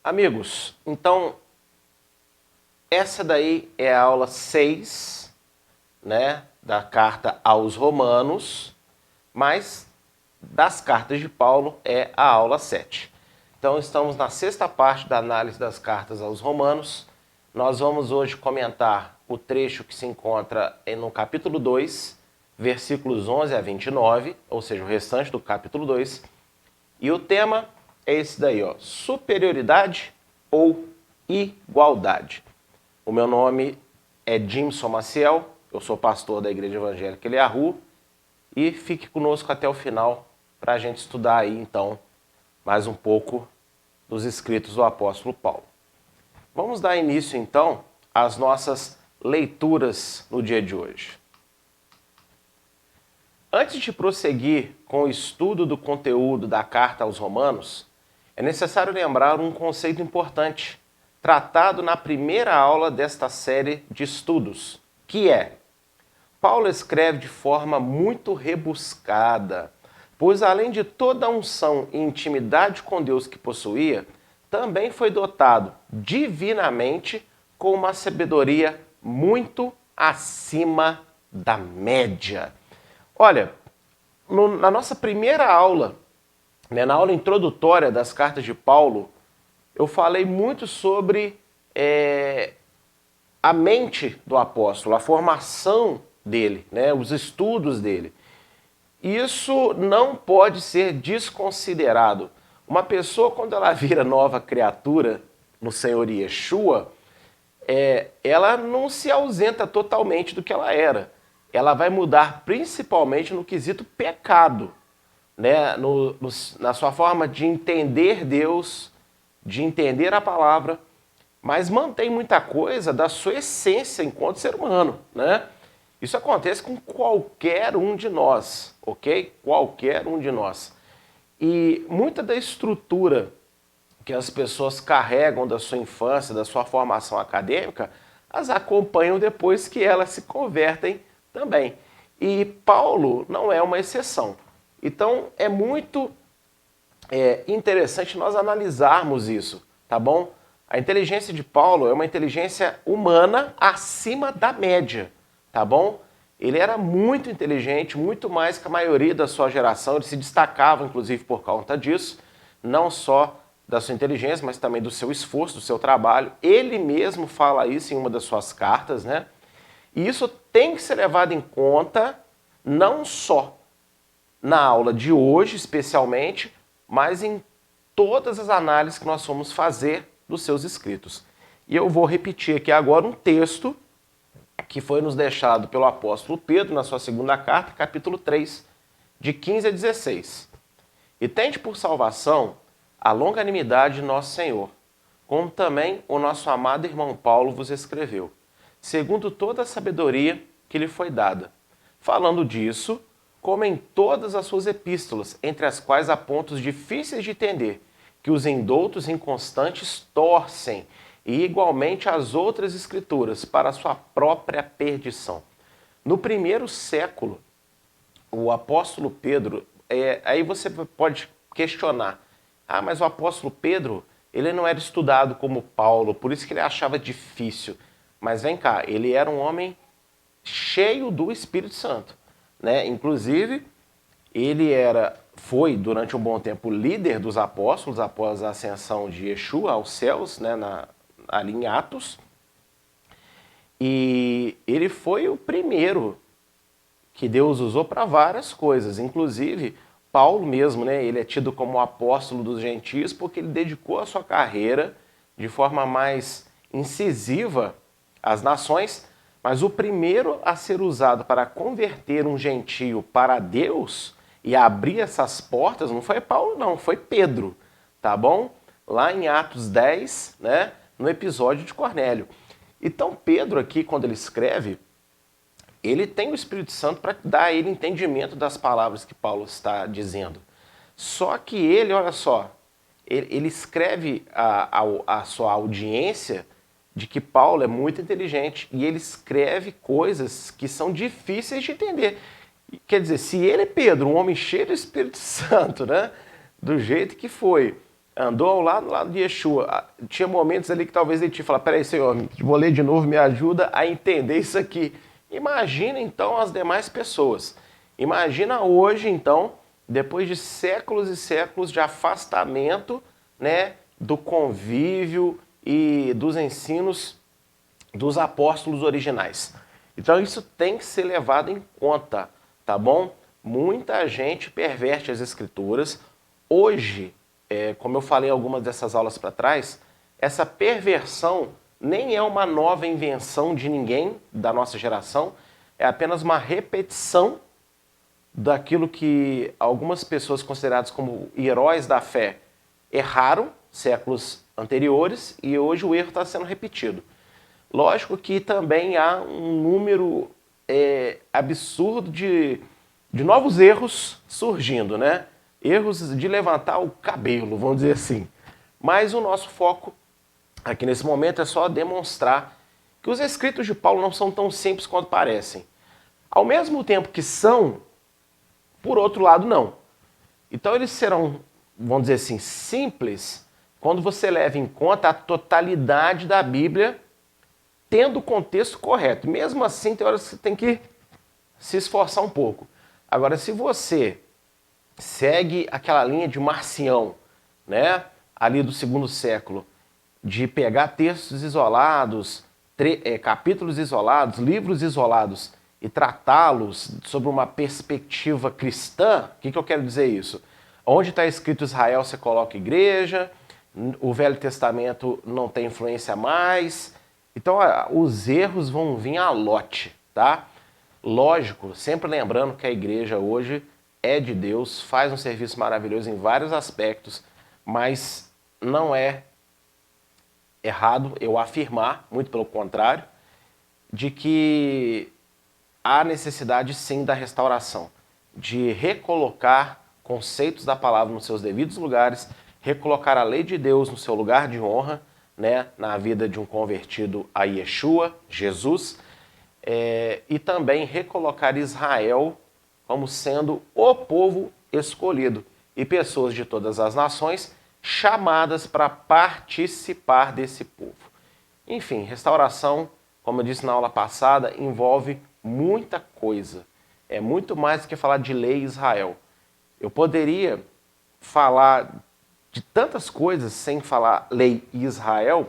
Amigos, então essa daí é a aula 6, né, da carta aos Romanos, mas das cartas de Paulo é a aula 7. Então estamos na sexta parte da análise das cartas aos Romanos. Nós vamos hoje comentar o trecho que se encontra no capítulo 2, versículos 11 a 29, ou seja, o restante do capítulo 2. E o tema é esse daí, ó, superioridade ou igualdade. O meu nome é Jimson Maciel, eu sou pastor da Igreja Evangélica Eliahu, e fique conosco até o final para a gente estudar aí, então, mais um pouco dos escritos do apóstolo Paulo. Vamos dar início, então, às nossas leituras no dia de hoje. Antes de prosseguir com o estudo do conteúdo da carta aos Romanos, é necessário lembrar um conceito importante, tratado na primeira aula desta série de estudos, que é: Paulo escreve de forma muito rebuscada, pois além de toda a unção e intimidade com Deus que possuía, também foi dotado divinamente com uma sabedoria muito acima da média. Olha, na nossa primeira aula, né, na aula introdutória das cartas de Paulo, eu falei muito sobre a mente do apóstolo, a formação dele, né, os estudos dele. Isso não pode ser desconsiderado. Uma pessoa, quando ela vira nova criatura no Senhor Yeshua, ela não se ausenta totalmente do que ela era. Ela vai mudar principalmente no quesito pecado, né? Na sua forma de entender Deus, de entender a palavra, mas mantém muita coisa da sua essência enquanto ser humano, né? Isso acontece com qualquer um de nós, ok? Qualquer um de nós. E muita da estrutura que as pessoas carregam da sua infância, da sua formação acadêmica, as acompanham depois que elas se convertem também. E Paulo não é uma exceção. Então é muito interessante nós analisarmos isso, tá bom? A inteligência de Paulo é uma inteligência humana acima da média, tá bom? Ele era muito inteligente, muito mais que a maioria da sua geração, ele se destacava inclusive por conta disso, não só da sua inteligência, mas também do seu esforço, do seu trabalho. Ele mesmo fala isso em uma das suas cartas, né? E isso tem que ser levado em conta não só na aula de hoje, especialmente, mas em todas as análises que nós vamos fazer dos seus escritos. E eu vou repetir aqui agora um texto que foi nos deixado pelo apóstolo Pedro na sua segunda carta, capítulo 3, de 15 a 16. E tende por salvação a longanimidade de nosso Senhor, como também o nosso amado irmão Paulo vos escreveu, segundo toda a sabedoria que lhe foi dada, falando disso, como em todas as suas epístolas, entre as quais há pontos difíceis de entender, que os indoutos inconstantes torcem, e igualmente as outras escrituras, para a sua própria perdição. No primeiro século, o apóstolo Pedro, aí você pode questionar, mas o apóstolo Pedro, ele não era estudado como Paulo, por isso que ele achava difícil. Mas vem cá, ele era um homem cheio do Espírito Santo, né? Inclusive, ele foi durante um bom tempo líder dos apóstolos após a ascensão de Yeshua aos céus, né, ali em Atos. E ele foi o primeiro que Deus usou para várias coisas, inclusive Paulo mesmo, né, ele é tido como o apóstolo dos gentios porque ele dedicou a sua carreira de forma mais incisiva às nações, mas o primeiro a ser usado para converter um gentio para Deus e abrir essas portas não foi Paulo não, foi Pedro, tá bom? Lá em Atos 10, né, no episódio de Cornélio. Então Pedro aqui, quando ele escreve, ele tem o Espírito Santo para dar a ele entendimento das palavras que Paulo está dizendo. Só que ele, olha só, ele escreve a sua audiência de que Paulo é muito inteligente e ele escreve coisas que são difíceis de entender. Quer dizer, se ele, Pedro, um homem cheio do Espírito Santo, né, do jeito que foi, andou ao lado de Yeshua. Tinha momentos ali que talvez ele te falasse, peraí, Senhor, vou ler de novo, me ajuda a entender isso aqui. Imagina, então, as demais pessoas. Imagina hoje, então, depois de séculos e séculos de afastamento, né, do convívio e dos ensinos dos apóstolos originais. Então isso tem que ser levado em conta, tá bom? Muita gente perverte as escrituras. Hoje, como eu falei em algumas dessas aulas para trás, essa perversão nem é uma nova invenção de ninguém da nossa geração, é apenas uma repetição daquilo que algumas pessoas consideradas como heróis da fé erraram séculos anteriores e hoje o erro está sendo repetido. Lógico que também há um número absurdo de novos erros surgindo, né? Erros de levantar o cabelo, vamos dizer assim. Mas o nosso foco aqui nesse momento é só demonstrar que os escritos de Paulo não são tão simples quanto parecem. Ao mesmo tempo que são, por outro lado, não. Então eles serão, vamos dizer assim, simples quando você leva em conta a totalidade da Bíblia, tendo o contexto correto. Mesmo assim, tem horas que você tem que se esforçar um pouco. Agora, se você segue aquela linha de Marcião, né, ali do segundo século, de pegar textos isolados, capítulos isolados, livros isolados, e tratá-los sob uma perspectiva cristã, o que eu quero dizer isso? Onde está escrito Israel, você coloca igreja, o Velho Testamento não tem influência mais. Então, os erros vão vir a lote, tá? Lógico, sempre lembrando que a igreja hoje é de Deus, faz um serviço maravilhoso em vários aspectos, mas não é errado eu afirmar, muito pelo contrário, de que há necessidade sim da restauração, de recolocar conceitos da palavra nos seus devidos lugares, recolocar a lei de Deus no seu lugar de honra, né, na vida de um convertido a Yeshua, Jesus, e também recolocar Israel como sendo o povo escolhido e pessoas de todas as nações chamadas para participar desse povo. Enfim, restauração, como eu disse na aula passada, envolve muita coisa. É muito mais do que falar de lei Israel. Eu poderia falar de tantas coisas sem falar lei Israel,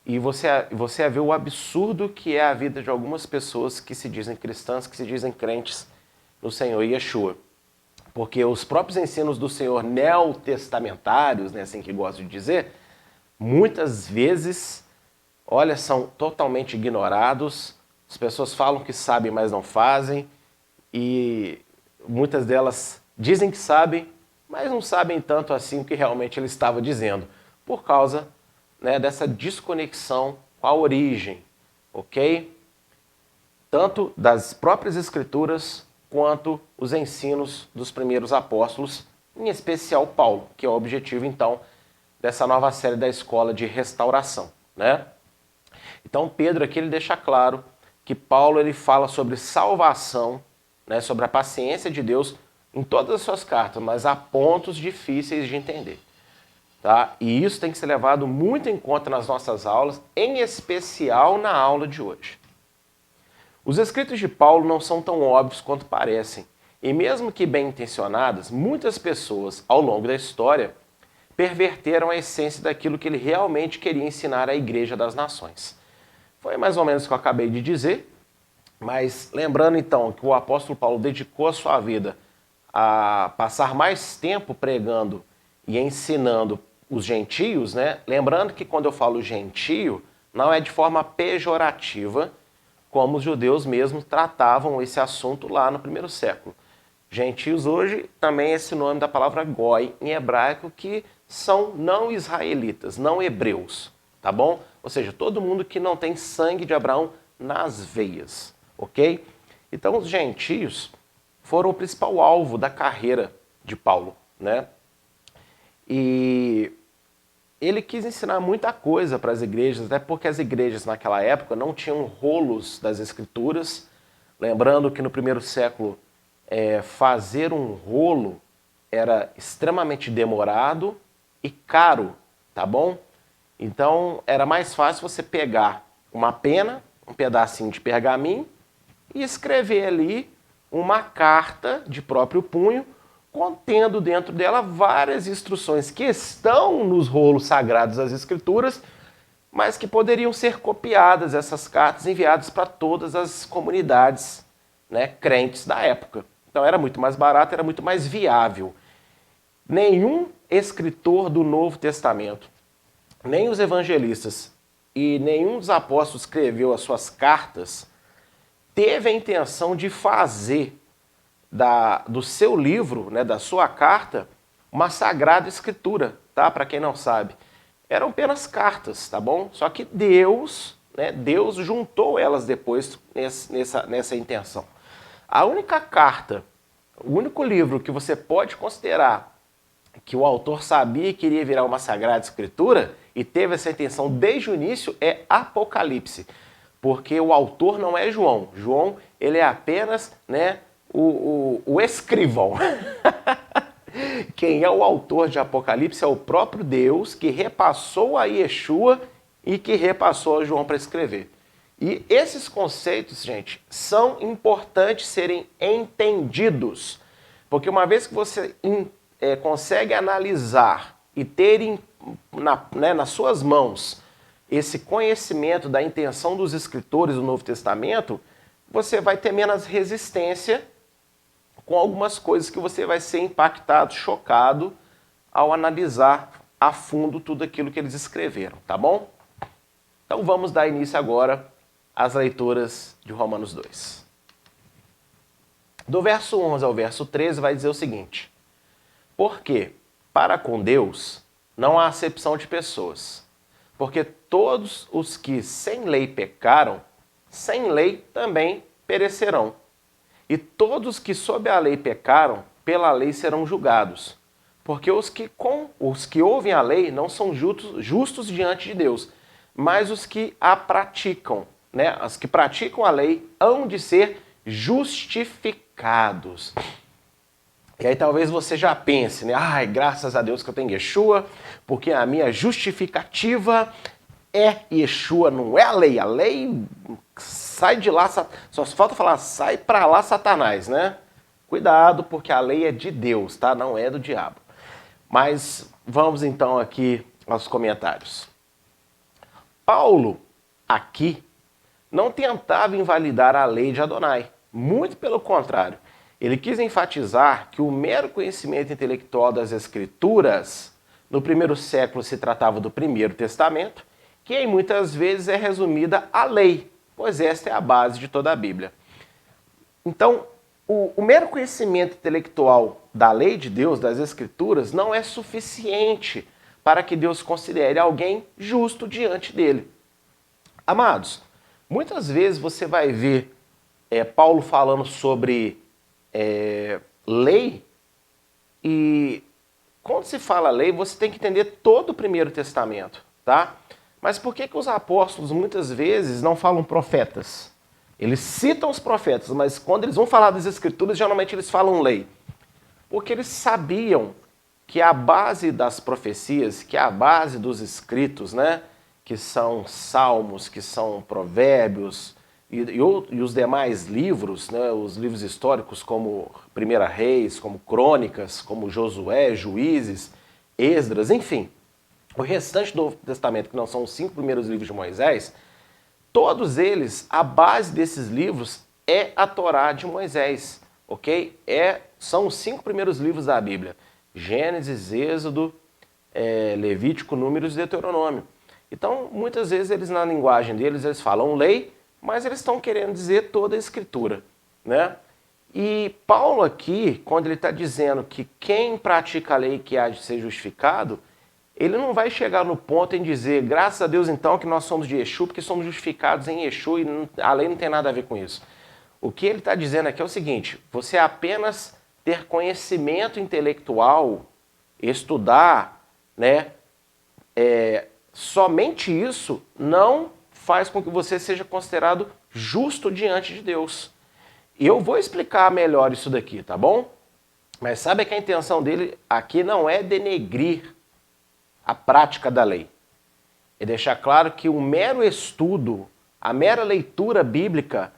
e você ia ver o absurdo que é a vida de algumas pessoas que se dizem cristãs, que se dizem crentes no Senhor Yeshua. Porque os próprios ensinos do Senhor neotestamentários, né, assim que gosto de dizer, muitas vezes, olha, são totalmente ignorados. As pessoas falam que sabem, mas não fazem, e muitas delas dizem que sabem, mas não sabem tanto assim o que realmente ele estava dizendo, por causa, né, dessa desconexão com a origem, ok? Tanto das próprias escrituras quanto os ensinos dos primeiros apóstolos, em especial Paulo, que é o objetivo então dessa nova série da Escola de Restauração, né? Então Pedro aqui ele deixa claro que Paulo ele fala sobre salvação, né, sobre a paciência de Deus em todas as suas cartas, mas há pontos difíceis de entender. Tá? E isso tem que ser levado muito em conta nas nossas aulas, em especial na aula de hoje. Os escritos de Paulo não são tão óbvios quanto parecem, e mesmo que bem intencionadas, muitas pessoas, ao longo da história, perverteram a essência daquilo que ele realmente queria ensinar à Igreja das Nações. Foi mais ou menos o que eu acabei de dizer, mas lembrando então que o apóstolo Paulo dedicou a sua vida a passar mais tempo pregando e ensinando os gentios, né? Lembrando que quando eu falo gentio, não é de forma pejorativa, como os judeus mesmos tratavam esse assunto lá no primeiro século. Gentios hoje também é esse nome da palavra goi em hebraico, que são não israelitas, não hebreus, tá bom? Ou seja, todo mundo que não tem sangue de Abraão nas veias, ok? Então os gentios foram o principal alvo da carreira de Paulo, né? E ele quis ensinar muita coisa para as igrejas, até porque as igrejas naquela época não tinham rolos das escrituras. Lembrando que no primeiro século fazer um rolo era extremamente demorado e caro, tá bom? Então era mais fácil você pegar uma pena, um pedacinho de pergaminho e escrever ali uma carta de próprio punho, contendo dentro dela várias instruções que estão nos rolos sagrados das Escrituras, mas que poderiam ser copiadas, essas cartas enviadas para todas as comunidades, né, crentes da época. Então era muito mais barato, era muito mais viável. Nenhum escritor do Novo Testamento, nem os evangelistas e nenhum dos apóstolos escreveu as suas cartas, teve a intenção de fazer do seu livro, né, da sua carta, uma sagrada escritura, tá? Para quem não sabe. Eram apenas cartas, tá bom? Só que Deus, né, Deus juntou elas depois nessa intenção. A única carta, o único livro que você pode considerar que o autor sabia que iria virar uma sagrada escritura e teve essa intenção desde o início é Apocalipse. Porque o autor não é João. João, ele é apenas, né, o escrivão. Quem é o autor de Apocalipse é o próprio Deus que repassou a Yeshua e que repassou a João para escrever. E esses conceitos, gente, são importantes serem entendidos. Porque uma vez que você consegue analisar e ter nas suas mãos esse conhecimento da intenção dos escritores do Novo Testamento, você vai ter menos resistência com algumas coisas que você vai ser impactado, chocado ao analisar a fundo tudo aquilo que eles escreveram, tá bom? Então vamos dar início agora às leituras de Romanos 2. Do verso 11 ao verso 13 vai dizer o seguinte: porque para com Deus não há acepção de pessoas, porque todos os que sem lei pecaram, sem lei também perecerão. E todos que sob a lei pecaram, pela lei serão julgados. Porque os que ouvem a lei não são justos diante de Deus, mas os que a praticam, né? Os que praticam a lei hão de ser justificados. E aí talvez você já pense, né? Ai, graças a Deus que eu tenho Yeshua, porque a minha justificativa é Yeshua, não é a lei. A lei sai de lá, só falta falar, sai pra lá, Satanás, né? Cuidado, porque a lei é de Deus, tá? Não é do diabo. Mas vamos então aqui aos comentários. Paulo, aqui, não tentava invalidar a lei de Adonai. Muito pelo contrário. Ele quis enfatizar que o mero conhecimento intelectual das Escrituras, no primeiro século se tratava do Primeiro Testamento, que em muitas vezes é resumida a lei, pois esta é a base de toda a Bíblia. Então, o mero conhecimento intelectual da lei de Deus, das Escrituras, não é suficiente para que Deus considere alguém justo diante dele. Amados, muitas vezes você vai ver Paulo falando sobre lei, e quando se fala lei, você tem que entender todo o Primeiro Testamento, tá? Mas por que os apóstolos muitas vezes não falam profetas? Eles citam os profetas, mas quando eles vão falar das Escrituras, geralmente eles falam lei. Porque eles sabiam que a base das profecias, que a base dos escritos, né, que são salmos, que são provérbios e os demais livros, né, os livros históricos como 1 Reis, como Crônicas, como Josué, Juízes, Esdras, enfim, o restante do Novo Testamento, que não são os 5 primeiros livros de Moisés, todos eles, a base desses livros é a Torá de Moisés, ok? São os 5 primeiros livros da Bíblia: Gênesis, Êxodo, Levítico, Números e Deuteronômio. Então, muitas vezes, eles na linguagem deles, eles falam lei, mas eles estão querendo dizer toda a Escritura, né? E Paulo aqui, quando ele está dizendo que quem pratica a lei que há de ser justificado, ele não vai chegar no ponto em dizer, graças a Deus então que nós somos de Yeshua, porque somos justificados em Yeshua e a lei não tem nada a ver com isso. O que ele está dizendo aqui é o seguinte: você apenas ter conhecimento intelectual, estudar, né, somente isso não faz com que você seja considerado justo diante de Deus. E eu vou explicar melhor isso daqui, tá bom? Mas sabe que a intenção dele aqui não é denegrir a prática da lei. É deixar claro que o mero estudo, a mera leitura bíblica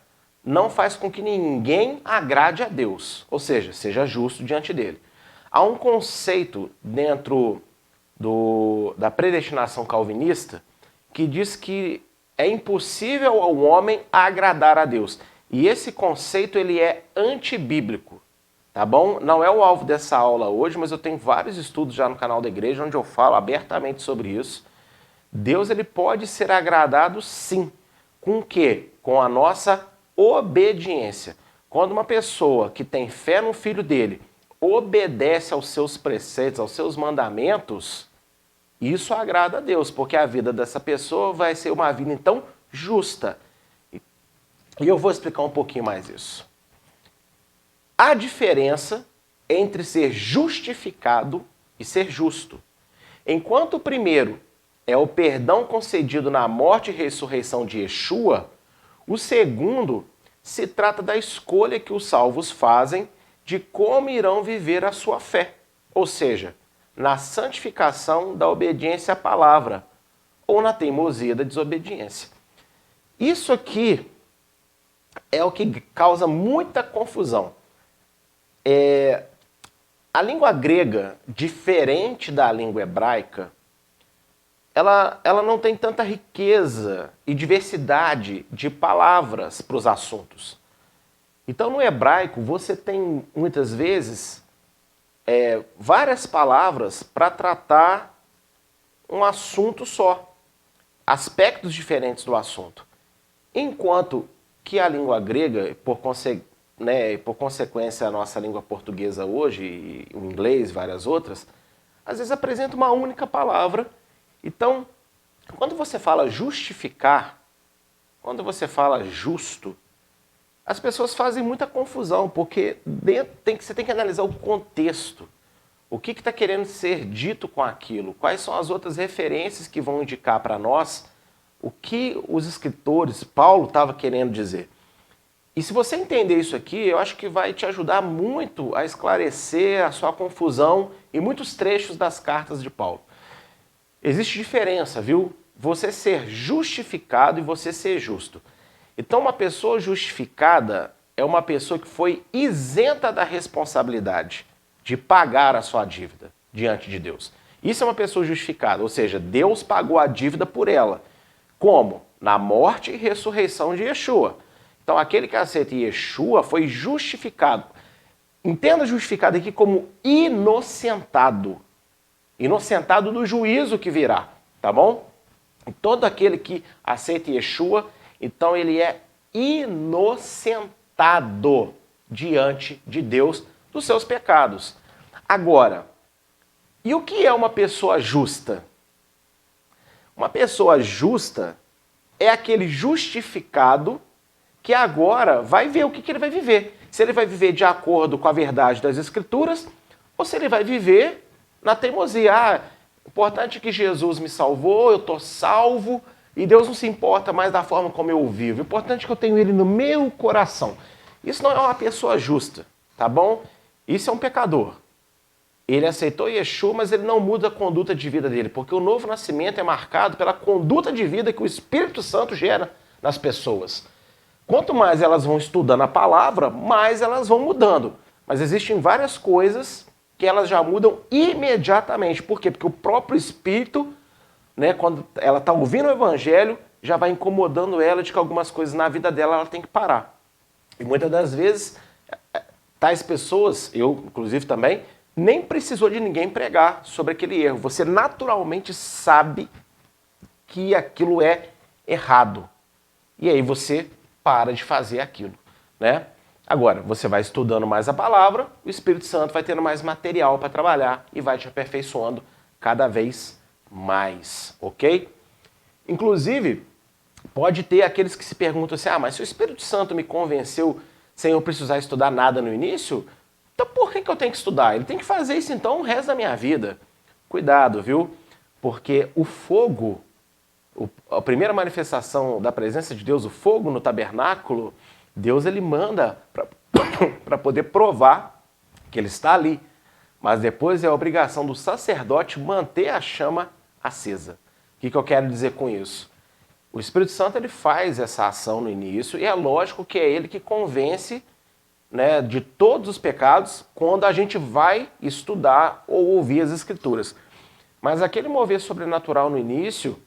não faz com que ninguém agrade a Deus, ou seja, seja justo diante dele. Há um conceito dentro da predestinação calvinista que diz que é impossível ao homem agradar a Deus. E esse conceito ele é antibíblico, tá bom? Não é o alvo dessa aula hoje, mas eu tenho vários estudos já no canal da igreja onde eu falo abertamente sobre isso. Deus ele pode ser agradado sim. Com o quê? Com a nossa obediência. Quando uma pessoa que tem fé no filho dele obedece aos seus preceitos, aos seus mandamentos, isso agrada a Deus, porque a vida dessa pessoa vai ser uma vida, então, justa. E eu vou explicar um pouquinho mais isso. A diferença entre ser justificado e ser justo. Enquanto o primeiro é o perdão concedido na morte e ressurreição de Yeshua, o segundo se trata da escolha que os salvos fazem de como irão viver a sua fé, ou seja, na santificação da obediência à palavra ou na teimosia da desobediência. Isso aqui é o que causa muita confusão. A língua grega, diferente da língua hebraica, ela não tem tanta riqueza e diversidade de palavras para os assuntos. Então, no hebraico, você tem, muitas vezes, várias palavras para tratar um assunto só. Aspectos diferentes do assunto. Enquanto que a língua grega, por consequência a nossa língua portuguesa hoje, e o inglês e várias outras, às vezes apresenta uma única palavra. Então, quando você fala justificar, quando você fala justo, as pessoas fazem muita confusão, porque você tem que analisar o contexto. O que está querendo ser dito com aquilo? Quais são as outras referências que vão indicar para nós o que os escritores, Paulo, estava querendo dizer? E se você entender isso aqui, eu acho que vai te ajudar muito a esclarecer a sua confusão em muitos trechos das cartas de Paulo. Existe diferença, viu? Você ser justificado e você ser justo. Então, uma pessoa justificada é uma pessoa que foi isenta da responsabilidade de pagar a sua dívida diante de Deus. Isso é uma pessoa justificada, ou seja, Deus pagou a dívida por ela. Como? Na morte e ressurreição de Yeshua. Então, aquele que aceita Yeshua foi justificado. Entenda justificado aqui como inocentado. Inocentado do juízo que virá, tá bom? E todo aquele que aceita Yeshua, então ele é inocentado diante de Deus dos seus pecados. Agora, e o que é uma pessoa justa? Uma pessoa justa é aquele justificado que agora vai ver o que ele vai viver. Se ele vai viver de acordo com a verdade das Escrituras ou se ele vai viver na teimosia. Importante que Jesus me salvou, eu estou salvo e Deus não se importa mais da forma como eu vivo. Importante que eu tenho ele no meu coração. Isso não é uma pessoa justa, tá bom? Isso é um pecador. Ele aceitou Yeshua, mas ele não muda a conduta de vida dele, porque o novo nascimento é marcado pela conduta de vida que o Espírito Santo gera nas pessoas. Quanto mais elas vão estudando a palavra, mais elas vão mudando. Mas existem várias coisas que elas já mudam imediatamente. Por quê? Porque o próprio Espírito, quando ela está ouvindo o Evangelho, já vai incomodando ela de que algumas coisas na vida dela ela tem que parar. E muitas das vezes, tais pessoas, eu inclusive também, nem precisou de ninguém pregar sobre aquele erro. Você naturalmente sabe que aquilo é errado. E aí você para de fazer aquilo, né? Agora, você vai estudando mais a palavra, o Espírito Santo vai tendo mais material para trabalhar e vai te aperfeiçoando cada vez mais, ok? Inclusive, pode ter aqueles que se perguntam assim, mas se o Espírito Santo me convenceu sem eu precisar estudar nada no início, então por que eu tenho que estudar? Ele tem que fazer isso então o resto da minha vida. Cuidado, viu? Porque o fogo, a primeira manifestação da presença de Deus, o fogo no tabernáculo, Deus ele manda para poder provar que ele está ali. Mas depois é a obrigação do sacerdote manter a chama acesa. O que eu quero dizer com isso? O Espírito Santo ele faz essa ação no início e é lógico que é ele que convence, né, de todos os pecados quando a gente vai estudar ou ouvir as Escrituras. Mas aquele mover sobrenatural no início,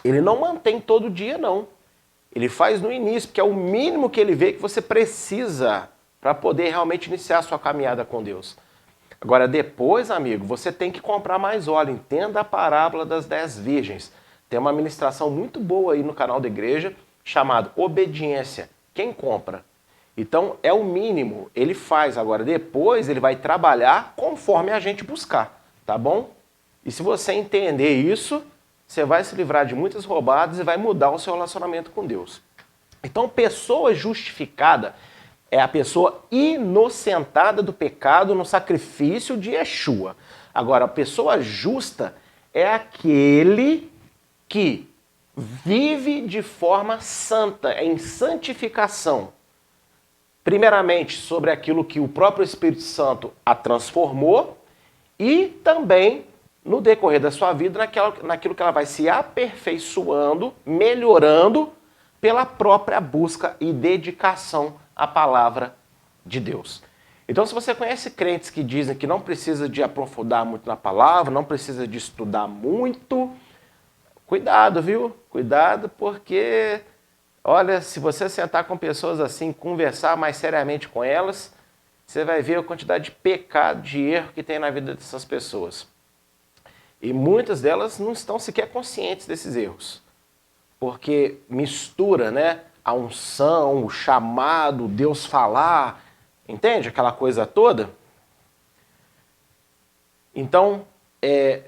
ele não mantém todo dia, não. Ele faz no início, porque é o mínimo que ele vê que você precisa para poder realmente iniciar a sua caminhada com Deus. Agora, depois, amigo, você tem que comprar mais óleo. Entenda a parábola das 10 virgens. Tem uma ministração muito boa aí no canal da igreja, chamada Obediência. Quem compra? Então, é o mínimo. Ele faz. Agora, depois, ele vai trabalhar conforme a gente buscar. Tá bom? E se você entender isso, você vai se livrar de muitas roubadas e vai mudar o seu relacionamento com Deus. Então, pessoa justificada é a pessoa inocentada do pecado no sacrifício de Yeshua. Agora, a pessoa justa é aquele que vive de forma santa, em santificação. Primeiramente, sobre aquilo que o próprio Espírito Santo a transformou e também no decorrer da sua vida, naquilo que ela vai se aperfeiçoando, melhorando pela própria busca e dedicação à palavra de Deus. Então, se você conhece crentes que dizem que não precisa de aprofundar muito na palavra, não precisa de estudar muito, cuidado, viu? Cuidado, porque, olha, se você sentar com pessoas assim, conversar mais seriamente com elas, você vai ver a quantidade de pecado, de erro que tem na vida dessas pessoas. E muitas delas não estão sequer conscientes desses erros. Porque mistura, né, a unção, o chamado, Deus falar, entende? Aquela coisa toda. Então,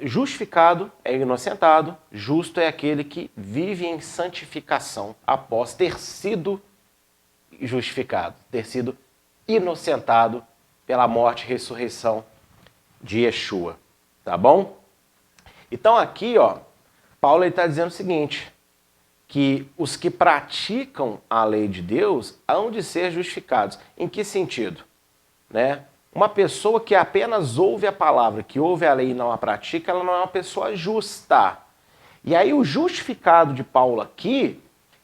justificado é inocentado, justo é aquele que vive em santificação após ter sido justificado, ter sido inocentado pela morte e ressurreição de Yeshua. Tá bom? Então aqui, ó, Paulo está dizendo o seguinte, que os que praticam a lei de Deus hão de ser justificados. Em que sentido? Né? Uma pessoa que apenas ouve a palavra, que ouve a lei e não a pratica, ela não é uma pessoa justa. E aí o justificado de Paulo aqui,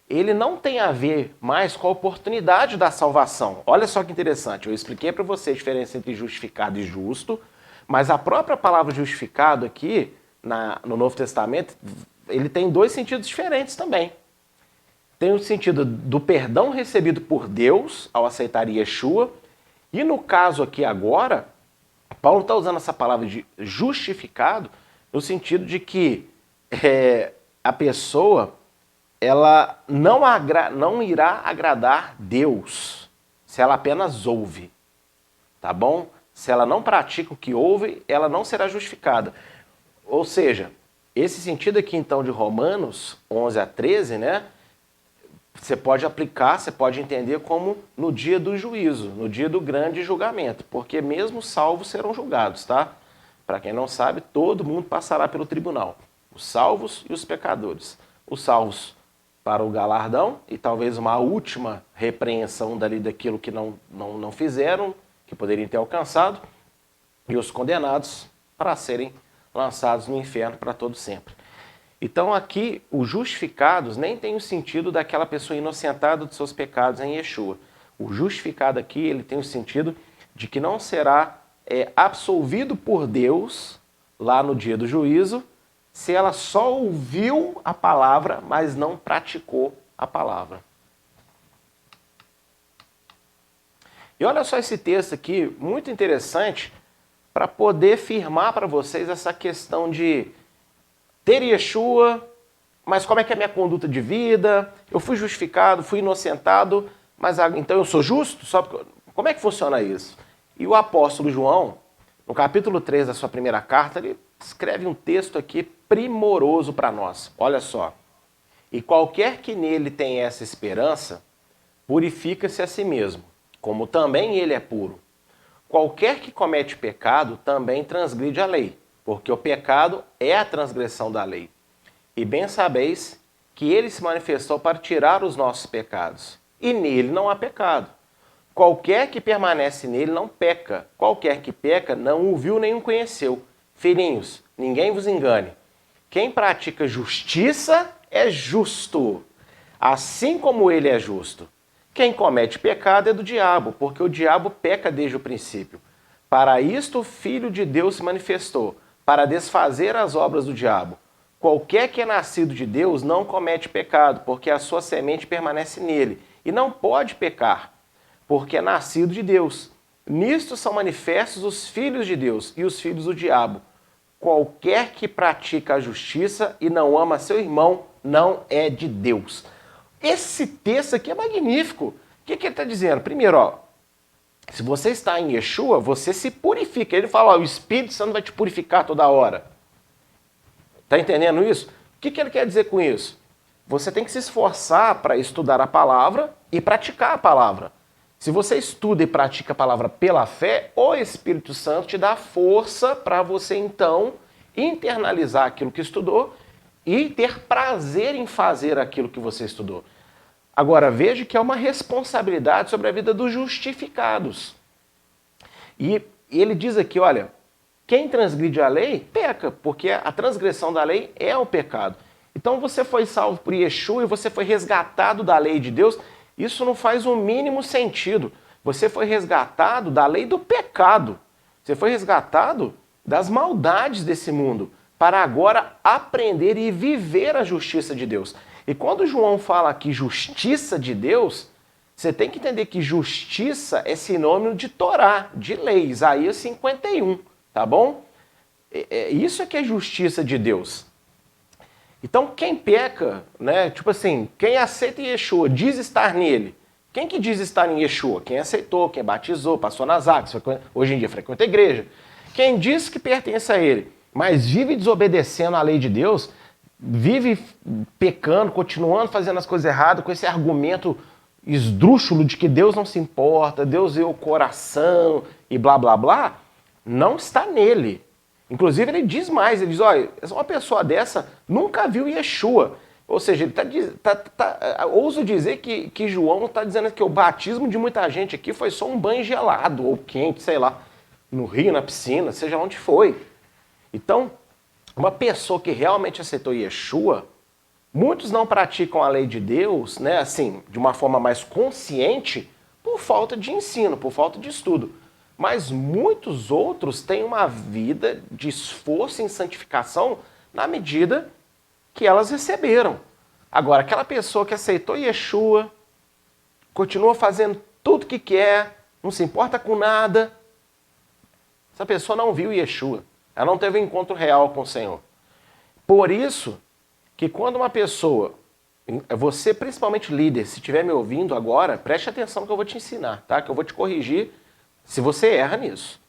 ele não tem a ver mais com a oportunidade da salvação. Olha só que interessante, eu expliquei para você a diferença entre justificado e justo, mas a própria palavra justificado aqui, no Novo Testamento, ele tem dois sentidos diferentes também. Tem o sentido do perdão recebido por Deus ao aceitar Yeshua, e no caso aqui agora, Paulo está usando essa palavra de justificado no sentido de que a pessoa ela não irá agradar Deus se ela apenas ouve, tá bom? Se ela não pratica o que ouve, ela não será justificada. Ou seja, esse sentido aqui então de Romanos 11 a 13, né? Você pode aplicar, você pode entender como no dia do juízo, no dia do grande julgamento, porque mesmo salvos serão julgados, tá? Para quem não sabe, todo mundo passará pelo tribunal, os salvos e os pecadores. Os salvos para o galardão e talvez uma última repreensão daquilo que não fizeram, que poderiam ter alcançado, e os condenados para serem lançados no inferno para todo sempre. Então aqui, os justificados nem tem o sentido daquela pessoa inocentada dos seus pecados em Yeshua. O justificado aqui, ele tem o sentido de que não será absolvido por Deus lá no dia do juízo se ela só ouviu a palavra, mas não praticou a palavra. E olha só esse texto aqui, muito interessante, para poder firmar para vocês essa questão de ter Yeshua, mas como é que é a minha conduta de vida? Eu fui justificado, fui inocentado, mas então eu sou justo? Como é que funciona isso? E o apóstolo João, no capítulo 3 da sua primeira carta, ele escreve um texto aqui primoroso para nós. Olha só. E qualquer que nele tem essa esperança, purifica-se a si mesmo, como também ele é puro. Qualquer que comete pecado também transgride a lei, porque o pecado é a transgressão da lei. E bem sabeis que ele se manifestou para tirar os nossos pecados, e nele não há pecado. Qualquer que permanece nele não peca, qualquer que peca não o viu nem o conheceu. Filhinhos, ninguém vos engane. Quem pratica justiça é justo, assim como ele é justo. Quem comete pecado é do diabo, porque o diabo peca desde o princípio. Para isto o Filho de Deus se manifestou, para desfazer as obras do diabo. Qualquer que é nascido de Deus não comete pecado, porque a sua semente permanece nele, e não pode pecar, porque é nascido de Deus. Nisto são manifestos os filhos de Deus e os filhos do diabo. Qualquer que pratica a justiça e não ama seu irmão não é de Deus. Esse texto aqui é magnífico. O que ele está dizendo? Primeiro, ó, se você está em Yeshua, você se purifica. Ele fala, ó, o Espírito Santo vai te purificar toda hora. Está entendendo isso? O que ele quer dizer com isso? Você tem que se esforçar para estudar a palavra e praticar a palavra. Se você estuda e pratica a palavra pela fé, o Espírito Santo te dá força para você, então, internalizar aquilo que estudou e ter prazer em fazer aquilo que você estudou. Agora, veja que é uma responsabilidade sobre a vida dos justificados. E ele diz aqui, olha, quem transgride a lei, peca, porque a transgressão da lei é o pecado. Então você foi salvo por Yeshua e você foi resgatado da lei de Deus. Isso não faz o mínimo sentido. Você foi resgatado da lei do pecado. Você foi resgatado das maldades desse mundo, para agora aprender e viver a justiça de Deus. E quando João fala aqui justiça de Deus, você tem que entender que justiça é sinônimo de Torá, de lei, Isaías 51, tá bom? Isso é que é justiça de Deus. Então quem peca, né, tipo assim, quem aceita Yeshua, diz estar nele. Quem que diz estar em Yeshua? Quem aceitou, quem batizou, passou nas águas, hoje em dia frequenta a igreja. Quem diz que pertence a ele, mas vive desobedecendo à lei de Deus, vive pecando, continuando fazendo as coisas erradas, com esse argumento esdrúxulo de que Deus não se importa, Deus vê o coração e blá blá blá, não está nele. Inclusive ele diz mais, ele diz, olha, uma pessoa dessa nunca viu Yeshua. Ou seja, ele ouso dizer que João está dizendo que o batismo de muita gente aqui foi só um banho gelado ou quente, sei lá, no rio, na piscina, seja onde foi. Então, uma pessoa que realmente aceitou Yeshua, muitos não praticam a lei de Deus, né, assim, de uma forma mais consciente, por falta de ensino, por falta de estudo. Mas muitos outros têm uma vida de esforço em santificação na medida que elas receberam. Agora, aquela pessoa que aceitou Yeshua, continua fazendo tudo que quer, não se importa com nada, essa pessoa não viu Yeshua. Ela não teve um encontro real com o Senhor. Por isso que quando uma pessoa, você principalmente líder, se estiver me ouvindo agora, preste atenção no que eu vou te ensinar, tá? Que eu vou te corrigir se você erra nisso.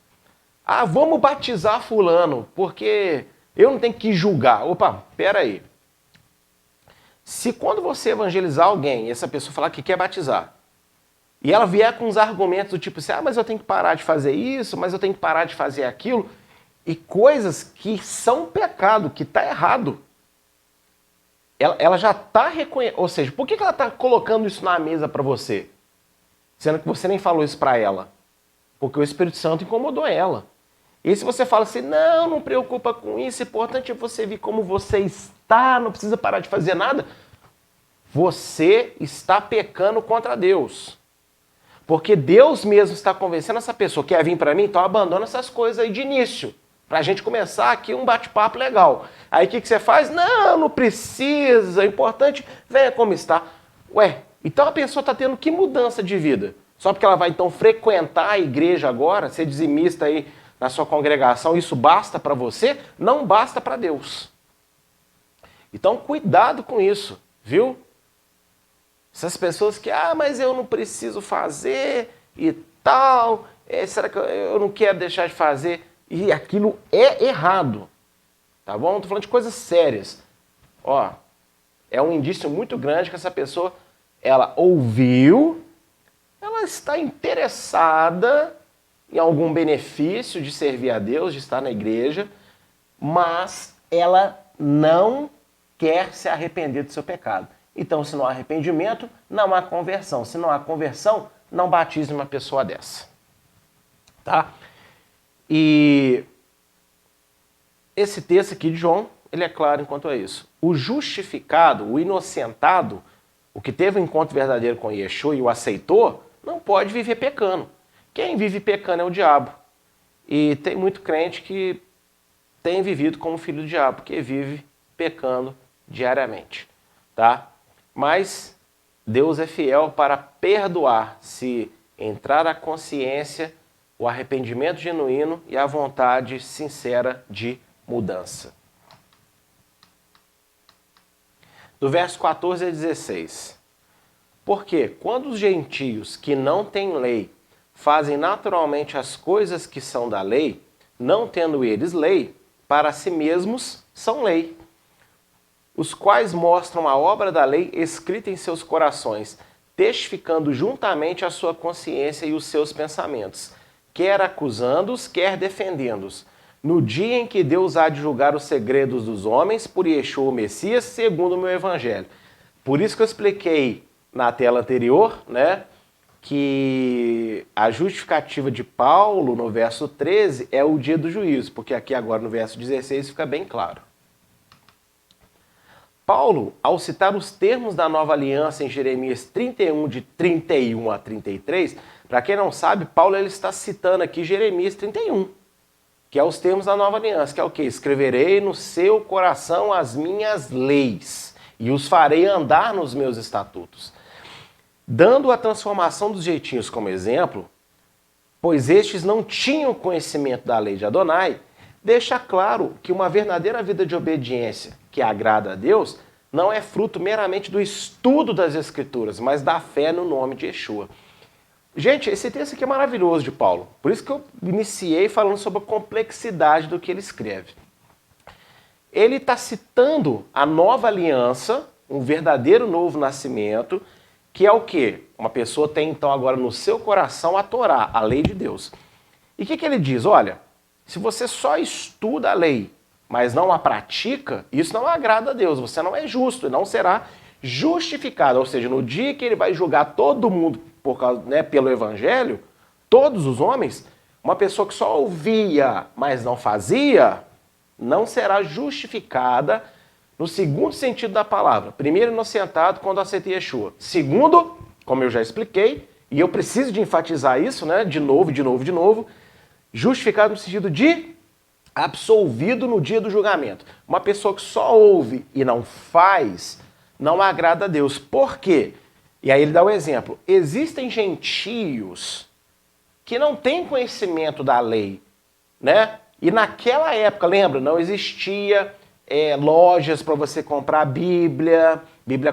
Ah, vamos batizar fulano, porque eu não tenho que julgar. Opa, pera aí. Se quando você evangelizar alguém e essa pessoa falar que quer batizar, e ela vier com uns argumentos do tipo assim, ah, mas eu tenho que parar de fazer isso, mas eu tenho que parar de fazer aquilo, e coisas que são pecado, que está errado, ela já está reconhecendo. Ou seja, por que ela está colocando isso na mesa para você? Sendo que você nem falou isso para ela. Porque o Espírito Santo incomodou ela. E se você fala assim, não preocupa com isso, o importante é você ver como você está, não precisa parar de fazer nada, você está pecando contra Deus. Porque Deus mesmo está convencendo essa pessoa, quer vir para mim, então abandona essas coisas aí de início, para a gente começar aqui um bate-papo legal. Aí o que você faz? Não precisa, o importante, venha como está. Ué, então a pessoa está tendo que mudança de vida? Só porque ela vai então frequentar a igreja agora, ser dizimista aí na sua congregação, isso basta para você? Não basta para Deus. Então cuidado com isso, viu? Essas pessoas que, mas eu não preciso fazer e tal, será que eu não quero deixar de fazer? E aquilo é errado, tá bom? Estou falando de coisas sérias. Ó, é um indício muito grande que essa pessoa, ela ouviu, ela está interessada em algum benefício de servir a Deus, de estar na igreja, mas ela não quer se arrepender do seu pecado. Então, se não há arrependimento, não há conversão. Se não há conversão, não batize uma pessoa dessa. Tá? E esse texto aqui de João, ele é claro quanto a isso. O justificado, o inocentado, o que teve um encontro verdadeiro com Yeshua e o aceitou, não pode viver pecando. Quem vive pecando é o diabo. E tem muito crente que tem vivido como filho do diabo, porque vive pecando diariamente, tá? Mas Deus é fiel para perdoar se entrar a consciência, o arrependimento genuíno e a vontade sincera de mudança. Do verso 14 a 16. Porque quando os gentios que não têm lei fazem naturalmente as coisas que são da lei, não tendo eles lei, para si mesmos são lei, os quais mostram a obra da lei escrita em seus corações, testificando juntamente a sua consciência e os seus pensamentos, quer acusando-os, quer defendendo-os, no dia em que Deus há de julgar os segredos dos homens por Yeshua o Messias, segundo o meu evangelho. Por isso que eu expliquei na tela anterior, né, que a justificativa de Paulo no verso 13 é o dia do juízo, porque aqui agora no verso 16 fica bem claro. Paulo, ao citar os termos da nova aliança em Jeremias 31, de 31 a 33, para quem não sabe, Paulo ele está citando aqui Jeremias 31, que é os termos da nova aliança, que é o quê? Escreverei no seu coração as minhas leis e os farei andar nos meus estatutos. Dando a transformação dos jeitinhos como exemplo, pois estes não tinham conhecimento da lei de Adonai, deixa claro que uma verdadeira vida de obediência que agrada a Deus não é fruto meramente do estudo das Escrituras, mas da fé no nome de Yeshua. Gente, esse texto aqui é maravilhoso de Paulo. Por isso que eu iniciei falando sobre a complexidade do que ele escreve. Ele está citando a nova aliança, um verdadeiro novo nascimento, que é o quê? Uma pessoa tem então agora no seu coração a Torá, a lei de Deus. E o que ele diz? Olha, se você só estuda a lei, mas não a pratica, isso não agrada a Deus, você não é justo e não será justificado. Ou seja, no dia que ele vai julgar todo mundo por causa, né, pelo evangelho, todos os homens, uma pessoa que só ouvia, mas não fazia, não será justificada no segundo sentido da palavra. Primeiro, inocentado quando aceita Yeshua. Segundo, como eu já expliquei, e eu preciso de enfatizar isso, né, de novo, justificado no sentido de absolvido no dia do julgamento. Uma pessoa que só ouve e não faz, não agrada a Deus. Por quê? E aí ele dá um exemplo. Existem gentios que não têm conhecimento da lei, né? E naquela época, lembra, não existia lojas para você comprar a Bíblia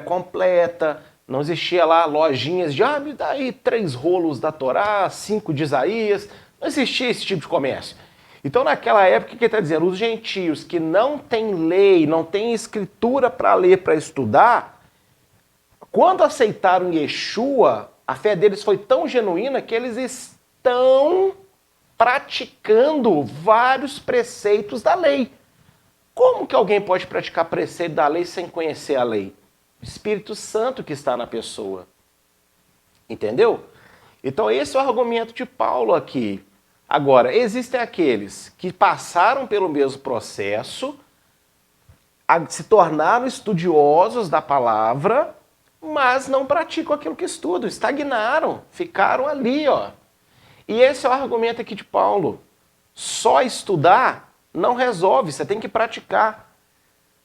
completa, não existia lá lojinhas de, me dá aí 3 rolos da Torá, 5 de Isaías, não existia esse tipo de comércio. Então naquela época, o que ele está dizendo? Os gentios que não têm lei, não têm escritura para ler, para estudar, quando aceitaram Yeshua, a fé deles foi tão genuína que eles estão praticando vários preceitos da lei. Como que alguém pode praticar preceito da lei sem conhecer a lei? O Espírito Santo que está na pessoa. Entendeu? Então esse é o argumento de Paulo aqui. Agora, existem aqueles que passaram pelo mesmo processo, se tornaram estudiosos da palavra, mas não praticam aquilo que estudam, estagnaram, ficaram ali, ó. E esse é o argumento aqui de Paulo. Só estudar não resolve, você tem que praticar.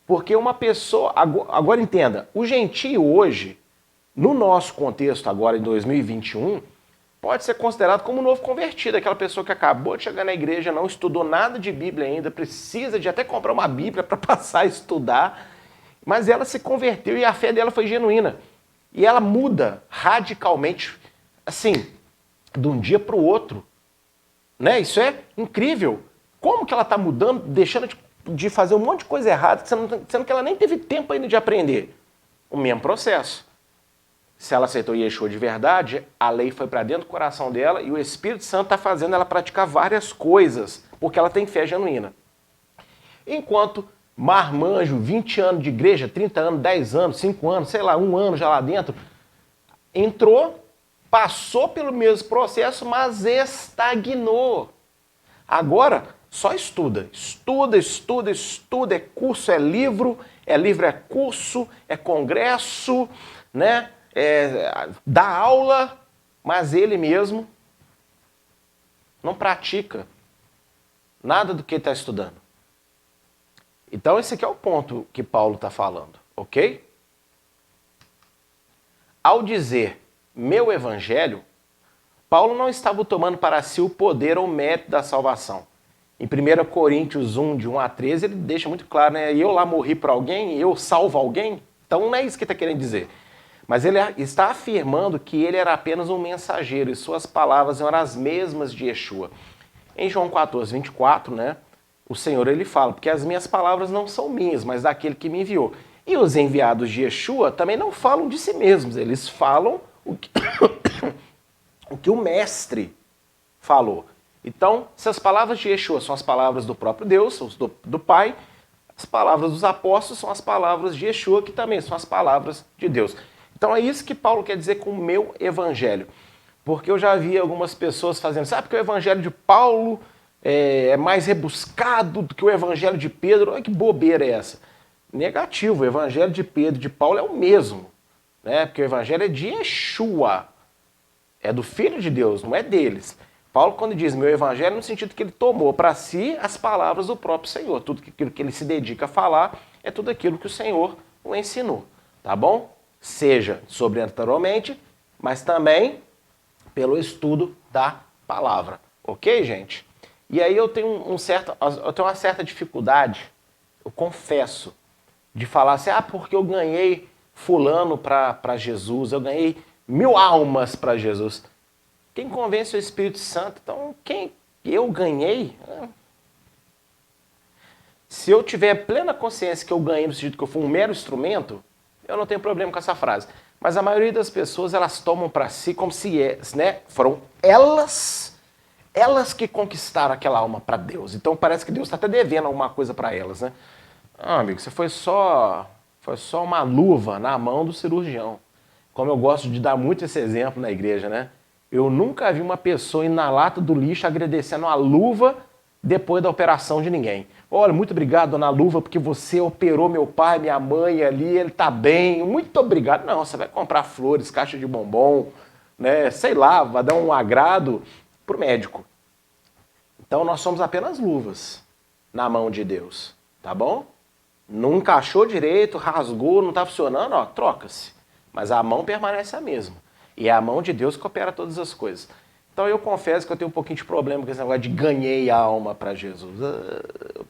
Porque uma pessoa... Agora entenda, o gentio hoje, no nosso contexto agora em 2021, pode ser considerado como um novo convertido, aquela pessoa que acabou de chegar na igreja, não estudou nada de Bíblia ainda, precisa de até comprar uma Bíblia para passar a estudar, mas ela se converteu e a fé dela foi genuína. E ela muda radicalmente, assim, de um dia para o outro. Né? Isso é incrível. Como que ela está mudando, deixando de fazer um monte de coisa errada, sendo que ela nem teve tempo ainda de aprender? O mesmo processo. Se ela aceitou Yeshua de verdade, a lei foi para dentro do coração dela e o Espírito Santo está fazendo ela praticar várias coisas, porque ela tem fé genuína. Enquanto marmanjo, 20 anos de igreja, 30 anos, 10 anos, 5 anos, sei lá, 1 ano já lá dentro, entrou, passou pelo mesmo processo, mas estagnou. Agora, Só estuda. Estuda, estuda, estuda. É curso, é livro, é curso, é congresso, né? Dá aula, mas ele mesmo não pratica nada do que está estudando. Então esse aqui é o ponto que Paulo está falando, ok? Ao dizer meu evangelho, Paulo não estava tomando para si o poder ou o mérito da salvação. Em 1 Coríntios 1, de 1 a 13, ele deixa muito claro, né? Eu lá morri para alguém, eu salvo alguém. Então não é isso que ele está querendo dizer. Mas ele está afirmando que ele era apenas um mensageiro e suas palavras eram as mesmas de Yeshua. Em João 14, 24, né? O Senhor ele fala, porque as minhas palavras não são minhas, mas daquele que me enviou. E os enviados de Yeshua também não falam de si mesmos, eles falam o que o mestre falou. Então, se as palavras de Yeshua são as palavras do próprio Deus, do Pai, as palavras dos apóstolos são as palavras de Yeshua, que também são as palavras de Deus. Então é isso que Paulo quer dizer com o meu evangelho. Porque eu já vi algumas pessoas fazendo, sabe que o evangelho de Paulo é mais rebuscado do que o evangelho de Pedro? Olha que bobeira é essa. Negativo, o evangelho de Pedro e de Paulo é o mesmo, né? Porque o evangelho é de Yeshua, é do Filho de Deus, não é deles. Paulo, quando diz meu evangelho, no sentido que ele tomou para si as palavras do próprio Senhor. Tudo aquilo que ele se dedica a falar é tudo aquilo que o Senhor o ensinou, tá bom? Seja sobrenaturalmente, mas também pelo estudo da palavra. Ok, gente? E aí eu tenho uma certa dificuldade, eu confesso, de falar assim, porque eu ganhei fulano para Jesus, eu ganhei 1000 almas para Jesus. Quem convence é o Espírito Santo. Então, quem eu ganhei... Se eu tiver plena consciência que eu ganhei no sentido que eu fui um mero instrumento, eu não tenho problema com essa frase. Mas a maioria das pessoas, elas tomam para si como se foram elas que conquistaram aquela alma para Deus. Então parece que Deus está até devendo alguma coisa para elas, né? Amigo, você foi só uma luva na mão do cirurgião. Como eu gosto de dar muito esse exemplo na igreja, né? Eu nunca vi uma pessoa ir na lata do lixo agradecendo a luva depois da operação de ninguém. Olha, muito obrigado, dona Luva, porque você operou meu pai, minha mãe ali, ele tá bem. Muito obrigado. Não, você vai comprar flores, caixa de bombom, né? Sei lá, vai dar um agrado pro médico. Então nós somos apenas luvas na mão de Deus, tá bom? Não encaixou direito, rasgou, não tá funcionando, ó, troca-se. Mas a mão permanece a mesma. E é a mão de Deus que opera todas as coisas. Então eu confesso que eu tenho um pouquinho de problema com esse negócio de ganhei a alma para Jesus. Eu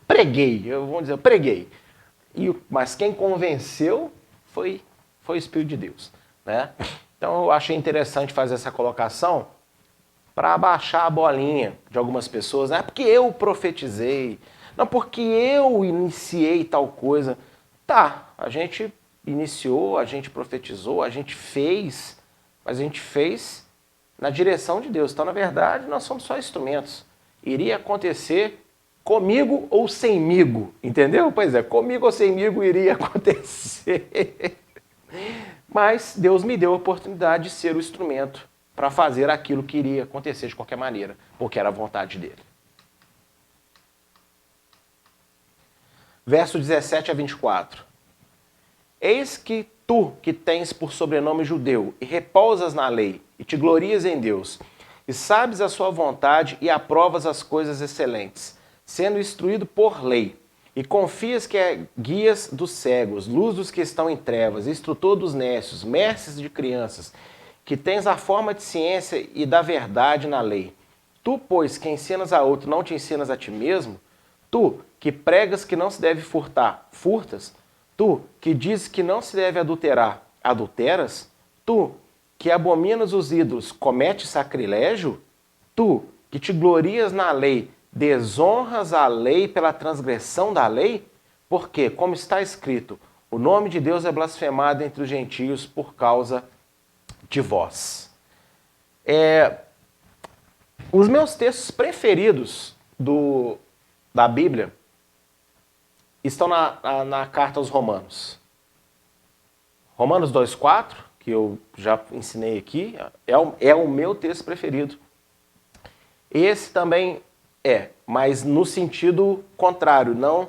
preguei. Mas quem convenceu foi o Espírito de Deus, né? Então eu achei interessante fazer essa colocação para abaixar a bolinha de algumas pessoas. Não é porque eu profetizei, não porque eu iniciei tal coisa. Tá, a gente iniciou, a gente profetizou, a gente fez, mas a gente fez na direção de Deus. Então, na verdade, nós somos só instrumentos. Iria acontecer comigo ou semigo, entendeu? Pois é, comigo ou semigo iria acontecer. Mas Deus me deu a oportunidade de ser o instrumento para fazer aquilo que iria acontecer de qualquer maneira, porque era a vontade dele. Verso 17 a 24. Eis que tu, que tens por sobrenome judeu, e repousas na lei, e te glorias em Deus, e sabes a sua vontade e aprovas as coisas excelentes, sendo instruído por lei, e confias que é guias dos cegos, luz dos que estão em trevas, instrutor dos nécios, mestres de crianças, que tens a forma de ciência e da verdade na lei. Tu, pois, que ensinas a outro, não te ensinas a ti mesmo? Tu, que pregas que não se deve furtar, furtas? Tu, que dizes que não se deve adulterar, adulteras? Tu, que abominas os ídolos, cometes sacrilégio? Tu, que te glorias na lei, desonras a lei pela transgressão da lei? Porque, como está escrito, o nome de Deus é blasfemado entre os gentios por causa de vós. Os meus textos preferidos da Bíblia estão na carta aos Romanos. Romanos 2,4, que eu já ensinei aqui, é o meu texto preferido. Esse também mas no sentido contrário, não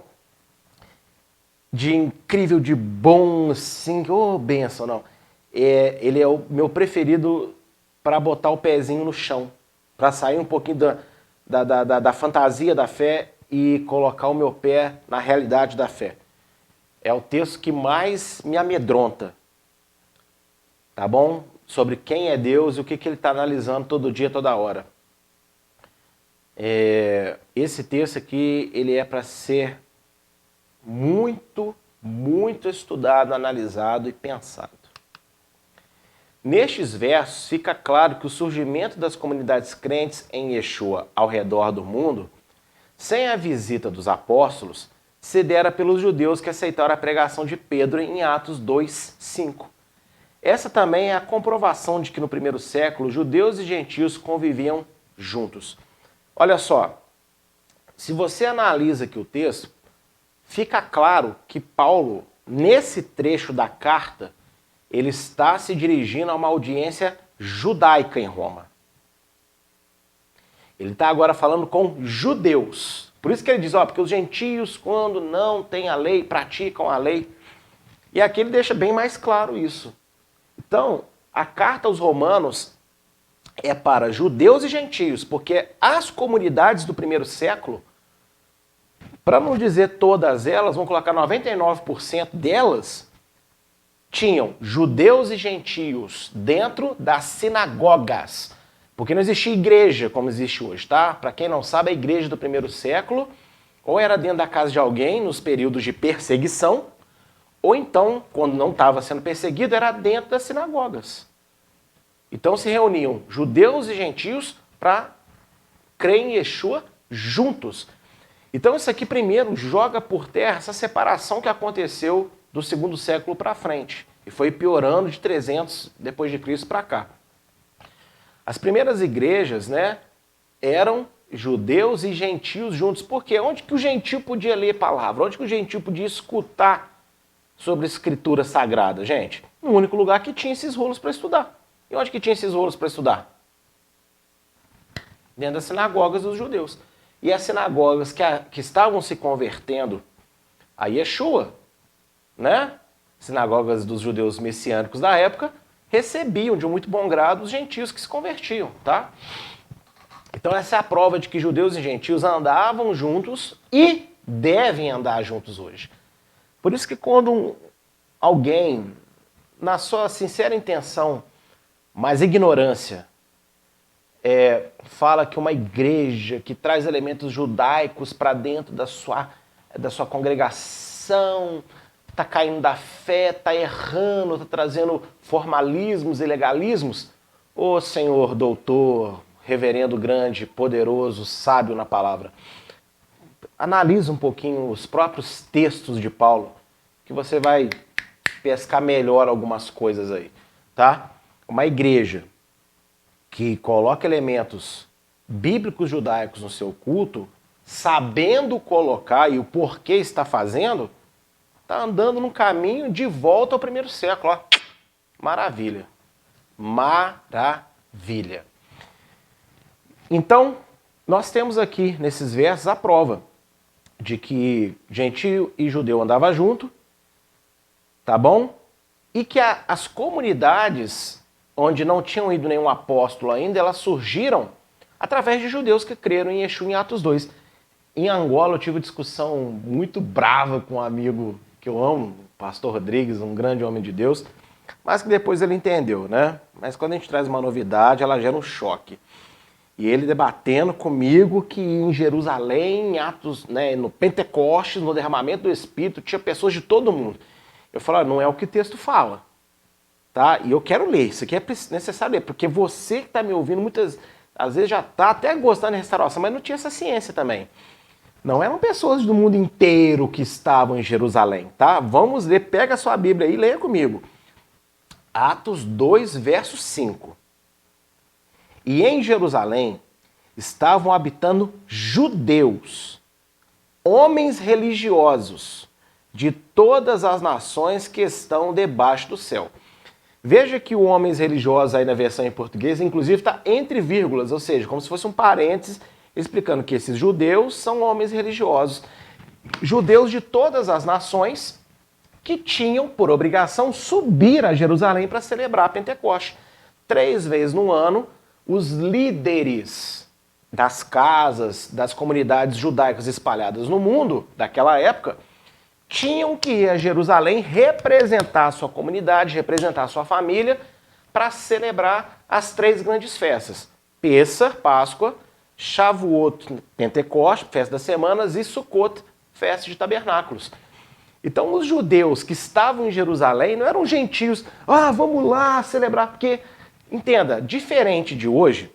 de incrível, de bom, assim, benção, não. Ele é o meu preferido para botar o pezinho no chão, para sair um pouquinho da fantasia da fé e colocar o meu pé na realidade da fé. É o texto que mais me amedronta, tá bom? Sobre quem é Deus e o que ele está analisando todo dia, toda hora. Esse texto aqui, ele é para ser muito, muito estudado, analisado e pensado. Nestes versos, fica claro que o surgimento das comunidades crentes em Yeshua ao redor do mundo, sem a visita dos apóstolos, se dera pelos judeus que aceitaram a pregação de Pedro em Atos 2:5. Essa também é a comprovação de que no primeiro século, judeus e gentios conviviam juntos. Olha só, se você analisa aqui o texto, fica claro que Paulo, nesse trecho da carta, ele está se dirigindo a uma audiência judaica em Roma. Ele está agora falando com judeus. Por isso que ele diz, porque os gentios, quando não têm a lei, praticam a lei. E aqui ele deixa bem mais claro isso. Então, a carta aos Romanos é para judeus e gentios, porque as comunidades do primeiro século, para não dizer todas elas, vamos colocar 99% delas, tinham judeus e gentios dentro das sinagogas. Porque não existia igreja como existe hoje, tá? Para quem não sabe, a igreja do primeiro século ou era dentro da casa de alguém nos períodos de perseguição, ou então, quando não estava sendo perseguido, era dentro das sinagogas. Então se reuniam judeus e gentios para crer em Yeshua juntos. Então isso aqui primeiro joga por terra essa separação que aconteceu do segundo século para frente. E foi piorando de 300 depois de Cristo para cá. As primeiras igrejas, eram judeus e gentios juntos. Por quê? Onde que o gentio podia ler palavra? Onde que o gentio podia escutar sobre a escritura sagrada, gente? No único lugar que tinha esses rolos para estudar. E onde que tinha esses rolos para estudar? Dentro das sinagogas dos judeus. E as sinagogas que estavam se convertendo a Yeshua, sinagogas dos judeus messiânicos da época, recebiam de muito bom grado os gentios que se convertiam, tá? Então essa é a prova de que judeus e gentios andavam juntos e devem andar juntos hoje. Por isso que quando alguém, na sua sincera intenção, mas ignorância, fala que uma igreja que traz elementos judaicos para dentro da sua congregação está caindo da fé, está errando, está trazendo formalismos e legalismos, ô senhor doutor, reverendo grande, poderoso, sábio na palavra, analisa um pouquinho os próprios textos de Paulo, que você vai pescar melhor algumas coisas aí, tá? Uma igreja que coloca elementos bíblicos judaicos no seu culto, sabendo colocar e o porquê está fazendo, está andando num caminho de volta ao primeiro século. Maravilha. Maravilha. Então, nós temos aqui nesses versos a prova de que gentio e judeu andavam junto, tá bom? E que as comunidades onde não tinham ido nenhum apóstolo ainda, elas surgiram através de judeus que creram em Yeshua em Atos 2. Em Angola eu tive uma discussão muito brava com um amigo que eu amo, o pastor Rodrigues, um grande homem de Deus, mas que depois ele entendeu, Mas quando a gente traz uma novidade, ela gera um choque. E ele debatendo comigo que em Jerusalém, em Atos, no Pentecostes, no derramamento do Espírito, tinha pessoas de todo mundo. Eu falo, não é o que o texto fala, tá? E eu quero ler, isso aqui é necessário ler, porque você que está me ouvindo, às vezes já está até gostando de restauração, mas não tinha essa ciência também. Não eram pessoas do mundo inteiro que estavam em Jerusalém, tá? Vamos ler, pega a sua Bíblia aí e leia comigo. Atos 2, verso 5. E em Jerusalém estavam habitando judeus, homens religiosos, de todas as nações que estão debaixo do céu. Veja que o homens religiosos aí na versão em português, inclusive, está entre vírgulas, ou seja, como se fosse um parênteses explicando que esses judeus são homens religiosos, judeus de todas as nações que tinham por obrigação subir a Jerusalém para celebrar a Pentecoste. 3 vezes no ano, os líderes das casas, das comunidades judaicas espalhadas no mundo, daquela época, tinham que ir a Jerusalém representar a sua comunidade, representar a sua família, para celebrar as 3 grandes festas. Pêssar, Páscoa, Shavuot, Pentecoste, Festa das Semanas, e Sukkot, Festa de Tabernáculos. Então os judeus que estavam em Jerusalém não eram gentios, vamos lá celebrar, porque, entenda, diferente de hoje,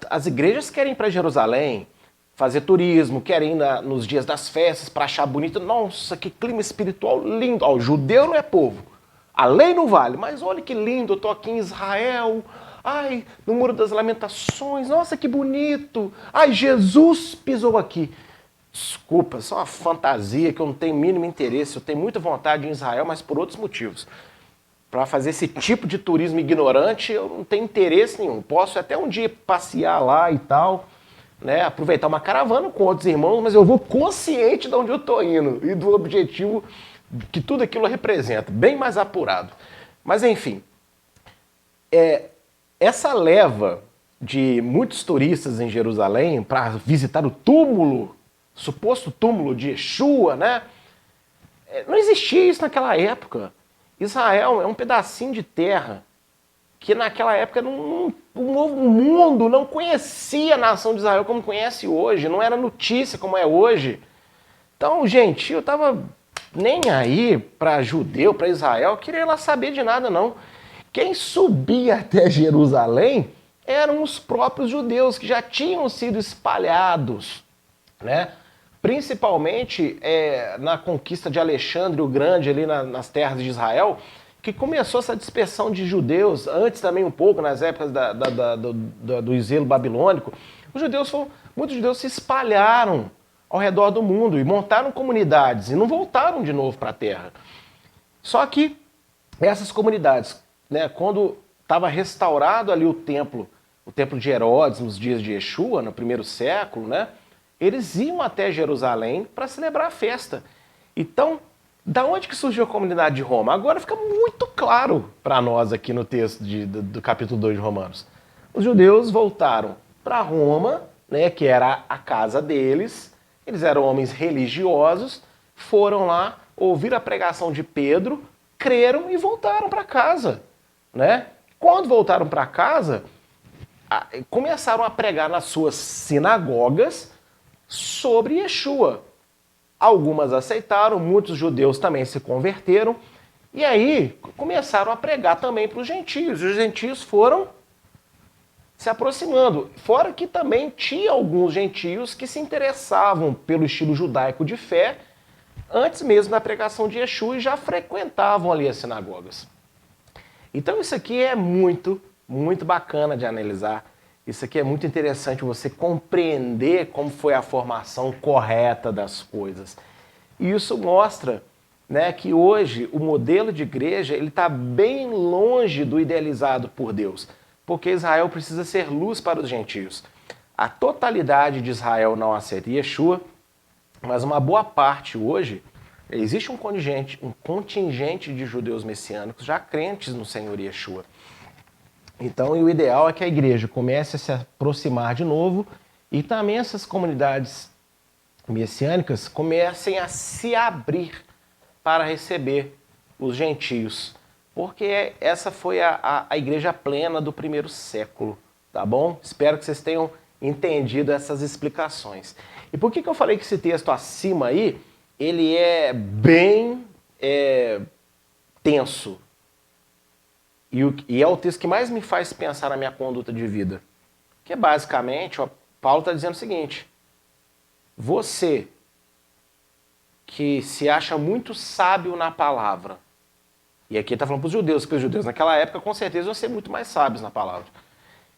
as igrejas querem ir para Jerusalém, fazer turismo, querem ir nos dias das festas para achar bonito. Nossa, que clima espiritual lindo. O judeu não é povo, a lei não vale, mas olha que lindo, eu estou aqui em Israel, no Muro das Lamentações, nossa, que bonito. Jesus pisou aqui. Desculpa, isso é uma fantasia que eu não tenho mínimo interesse. Eu tenho muita vontade em Israel, mas por outros motivos. Para fazer esse tipo de turismo ignorante, eu não tenho interesse nenhum. Posso até um dia passear lá e tal, né, aproveitar uma caravana com outros irmãos, mas eu vou consciente de onde eu estou indo e do objetivo que tudo aquilo representa, bem mais apurado. Mas enfim, essa leva de muitos turistas em Jerusalém para visitar o túmulo, suposto túmulo de Yeshua, né? Não existia isso naquela época. Israel é um pedacinho de terra que naquela época o novo mundo não conhecia a nação de Israel como conhece hoje, não era notícia como é hoje. Então, gente, eu tava nem aí para judeu, para Israel, queria lá saber de nada não. Quem subia até Jerusalém eram os próprios judeus que já tinham sido espalhados, né? Principalmente na conquista de Alexandre o Grande ali nas terras de Israel, que começou essa dispersão de judeus, antes também um pouco, nas épocas do exílio babilônico. Muitos judeus se espalharam ao redor do mundo e montaram comunidades e não voltaram de novo para a terra. Só que essas comunidades, né, quando estava restaurado ali o templo de Herodes nos dias de Yeshua, no 1º século, né, eles iam até Jerusalém para celebrar a festa. Então, da onde que surgiu a comunidade de Roma? Agora fica muito claro para nós aqui no texto do capítulo 2 de Romanos. Os judeus voltaram para Roma, né, que era a casa deles, eles eram homens religiosos, foram lá, ouviram a pregação de Pedro, creram e voltaram para casa, né? Quando voltaram para casa, começaram a pregar nas suas sinagogas sobre Yeshua. Algumas aceitaram, muitos judeus também se converteram, e aí começaram a pregar também para os gentios. Os gentios foram se aproximando. Fora que também tinha alguns gentios que se interessavam pelo estilo judaico de fé, antes mesmo da pregação de Yeshua, e já frequentavam ali as sinagogas. Então isso aqui é muito, muito bacana de analisar. Isso aqui é muito interessante você compreender como foi a formação correta das coisas. E isso mostra, né, que hoje o modelo de igreja está bem longe do idealizado por Deus, porque Israel precisa ser luz para os gentios. A totalidade de Israel não aceita Yeshua, mas uma boa parte hoje, existe um contingente de judeus messiânicos já crentes no Senhor Yeshua. Então, o ideal é que a igreja comece a se aproximar de novo e também essas comunidades messiânicas comecem a se abrir para receber os gentios, porque essa foi a igreja plena do 1º século, tá bom? Espero que vocês tenham entendido essas explicações. E por que eu falei que esse texto acima aí, ele é bem tenso? E é o texto que mais me faz pensar na minha conduta de vida. Que é basicamente, Paulo está dizendo o seguinte: você que se acha muito sábio na palavra, e aqui ele está falando para os judeus, porque os judeus naquela época com certeza vão ser muito mais sábios na palavra.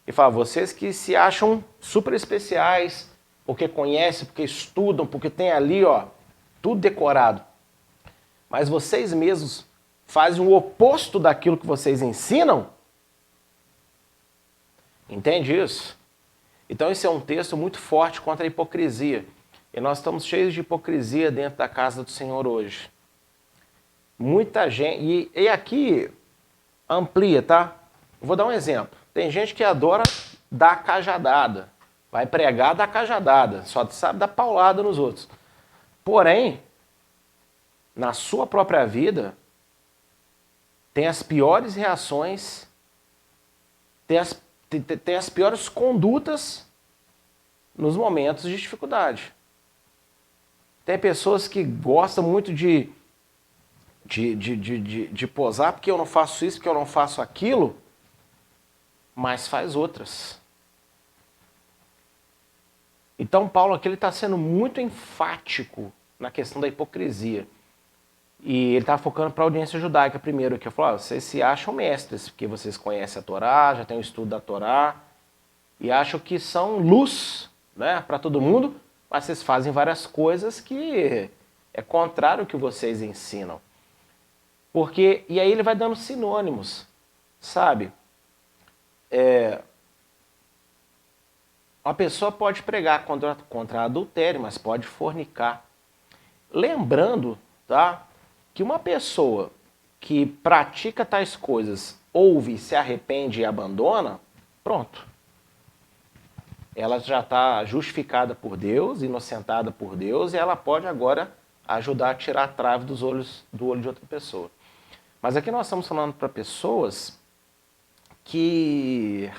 Ele fala, vocês que se acham super especiais, porque conhecem, porque estudam, porque tem ali tudo decorado, mas vocês mesmos fazem o oposto daquilo que vocês ensinam? Entende isso? Então esse é um texto muito forte contra a hipocrisia. E nós estamos cheios de hipocrisia dentro da casa do Senhor hoje. Muita gente... E aqui amplia, tá? Vou dar um exemplo. Tem gente que adora dar cajadada. Vai pregar, dar cajadada. Só sabe dar paulada nos outros. Porém, na sua própria vida, tem as piores reações, tem as piores condutas nos momentos de dificuldade. Tem pessoas que gostam muito de posar porque eu não faço isso, porque eu não faço aquilo, mas faz outras. Então Paulo aqui está sendo muito enfático na questão da hipocrisia. E ele está focando para a audiência judaica primeiro, que eu falo, vocês se acham mestres, porque vocês conhecem a Torá, já tem o estudo da Torá, e acham que são luz, né, para todo mundo, mas vocês fazem várias coisas que é contrário ao que vocês ensinam. Porque, e aí ele vai dando sinônimos, sabe? Uma pessoa pode pregar contra adultério, mas pode fornicar. Lembrando, tá, que uma pessoa que pratica tais coisas, ouve, se arrepende e abandona, pronto. Ela já está justificada por Deus, inocentada por Deus, e ela pode agora ajudar a tirar a trave do olho de outra pessoa. Mas aqui nós estamos falando para pessoas que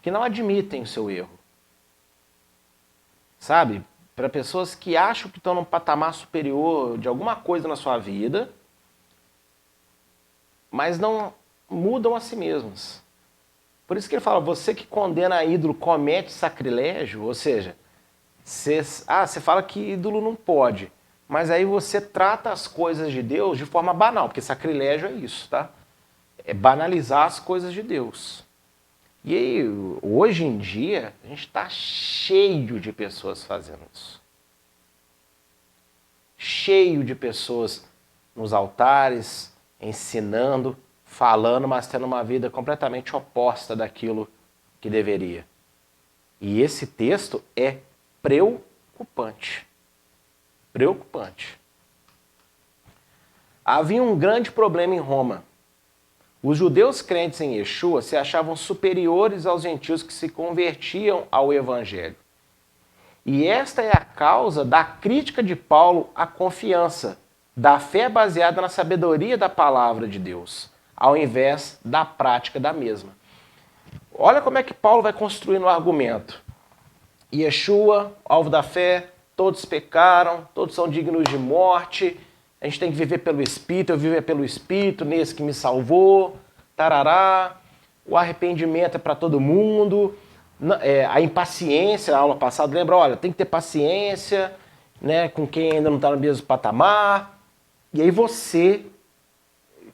não admitem o seu erro. Sabe? Para pessoas que acham que estão num patamar superior de alguma coisa na sua vida, mas não mudam a si mesmas. Por isso que ele fala, você que condena a ídolo comete sacrilégio, ou seja, você fala que ídolo não pode, mas aí você trata as coisas de Deus de forma banal, porque sacrilégio é isso, tá? É banalizar as coisas de Deus. E aí, hoje em dia, a gente está cheio de pessoas fazendo isso. Cheio de pessoas nos altares, ensinando, falando, mas tendo uma vida completamente oposta daquilo que deveria. E esse texto é preocupante. Preocupante. Havia um grande problema em Roma. Os judeus crentes em Yeshua se achavam superiores aos gentios que se convertiam ao Evangelho. E esta é a causa da crítica de Paulo à confiança, da fé baseada na sabedoria da palavra de Deus, ao invés da prática da mesma. Olha como é que Paulo vai construindo o argumento. Yeshua, alvo da fé, todos pecaram, todos são dignos de morte, a gente tem que viver pelo Espírito, eu vivo pelo Espírito, nesse que me salvou, tarará, o arrependimento é para todo mundo, a impaciência, a aula passada, lembra, olha, tem que ter paciência, né, com quem ainda não está no mesmo patamar, e aí você,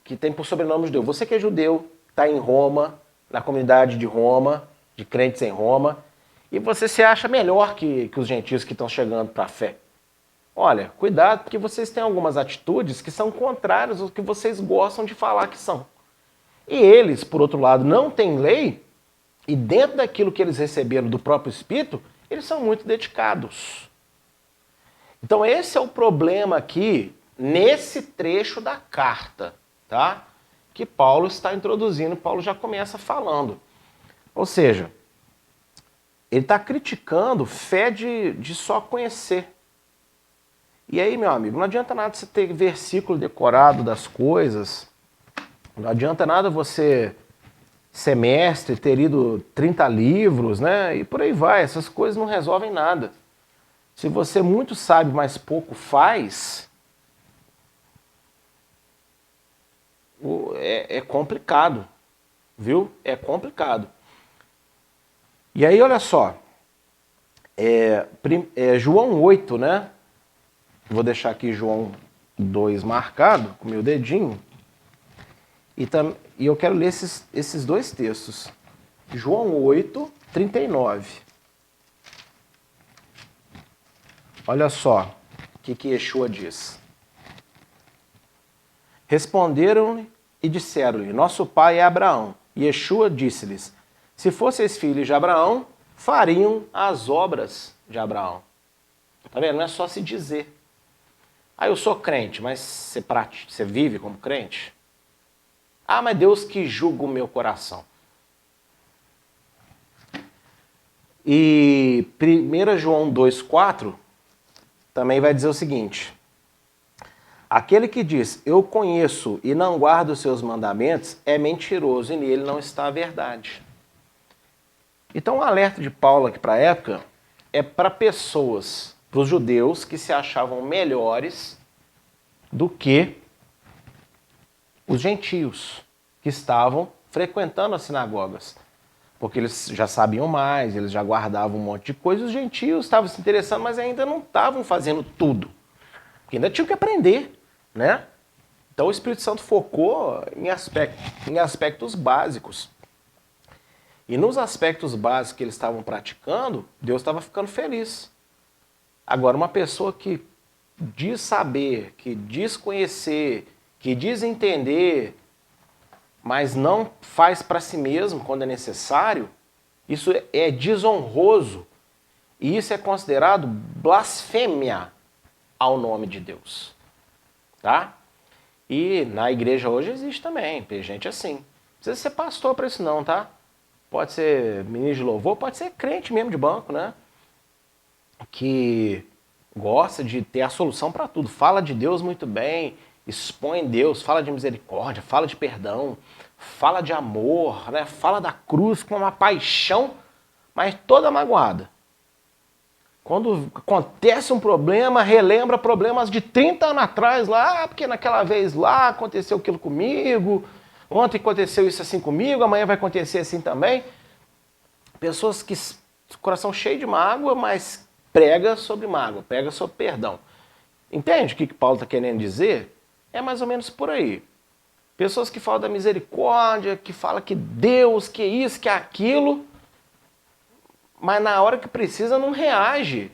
que tem por sobrenome judeu, você que é judeu, está em Roma, na comunidade de Roma, de crentes em Roma, e você se acha melhor que os gentios que estão chegando para a fé. Olha, cuidado, porque vocês têm algumas atitudes que são contrárias ao que vocês gostam de falar que são. E eles, por outro lado, não têm lei, e dentro daquilo que eles receberam do próprio Espírito, eles são muito dedicados. Então esse é o problema aqui, nesse trecho da carta, tá? Que Paulo está introduzindo, Paulo já começa falando. Ou seja, ele está criticando fé de só conhecer. E aí, meu amigo, não adianta nada você ter versículo decorado das coisas, não adianta nada você ser mestre, ter lido 30 livros, né? E por aí vai, essas coisas não resolvem nada. Se você muito sabe, mas pouco faz, é complicado, viu? É complicado. E aí, olha só, João 8, né? Vou deixar aqui João 2 marcado com meu dedinho. E eu quero ler esses dois textos. João 8, 39. Olha só o que Yeshua diz. Responderam-lhe e disseram-lhe, nosso pai é Abraão. E Yeshua disse-lhes, se fossem filhos de Abraão, fariam as obras de Abraão. Tá vendo? Não é só se dizer. Ah, eu sou crente, mas você vive como crente? Ah, mas Deus que julga o meu coração. E 1 João 2,4 também vai dizer o seguinte: aquele que diz, eu conheço e não guardo os seus mandamentos, é mentiroso e nele não está a verdade. Então o alerta de Paulo aqui para a época é para pessoas, para os judeus que se achavam melhores do que os gentios que estavam frequentando as sinagogas. Porque eles já sabiam mais, eles já guardavam um monte de coisa, os gentios estavam se interessando, mas ainda não estavam fazendo tudo. Porque ainda tinham que aprender, né? Então o Espírito Santo focou em aspectos básicos. E nos aspectos básicos que eles estavam praticando, Deus estava ficando feliz. Agora, uma pessoa que diz saber, que diz conhecer, que diz entender, mas não faz para si mesmo quando é necessário, isso é desonroso. E isso é considerado blasfêmia ao nome de Deus. Tá? E na igreja hoje existe também, tem gente assim. Não precisa ser pastor para isso não, tá? Pode ser ministro de louvor, pode ser crente mesmo de banco, né? Que gosta de ter a solução para tudo. Fala de Deus muito bem, expõe Deus, fala de misericórdia, fala de perdão, fala de amor, né? Fala da cruz com uma paixão, mas toda magoada. Quando acontece um problema, relembra problemas de 30 anos atrás lá, porque naquela vez lá aconteceu aquilo comigo, ontem aconteceu isso assim comigo, amanhã vai acontecer assim também. Pessoas que coração cheio de mágoa, mas prega sobre mágoa, prega sobre perdão. Entende o que Paulo está querendo dizer? É mais ou menos por aí. Pessoas que falam da misericórdia, que falam que Deus, que isso, que aquilo, mas na hora que precisa não reage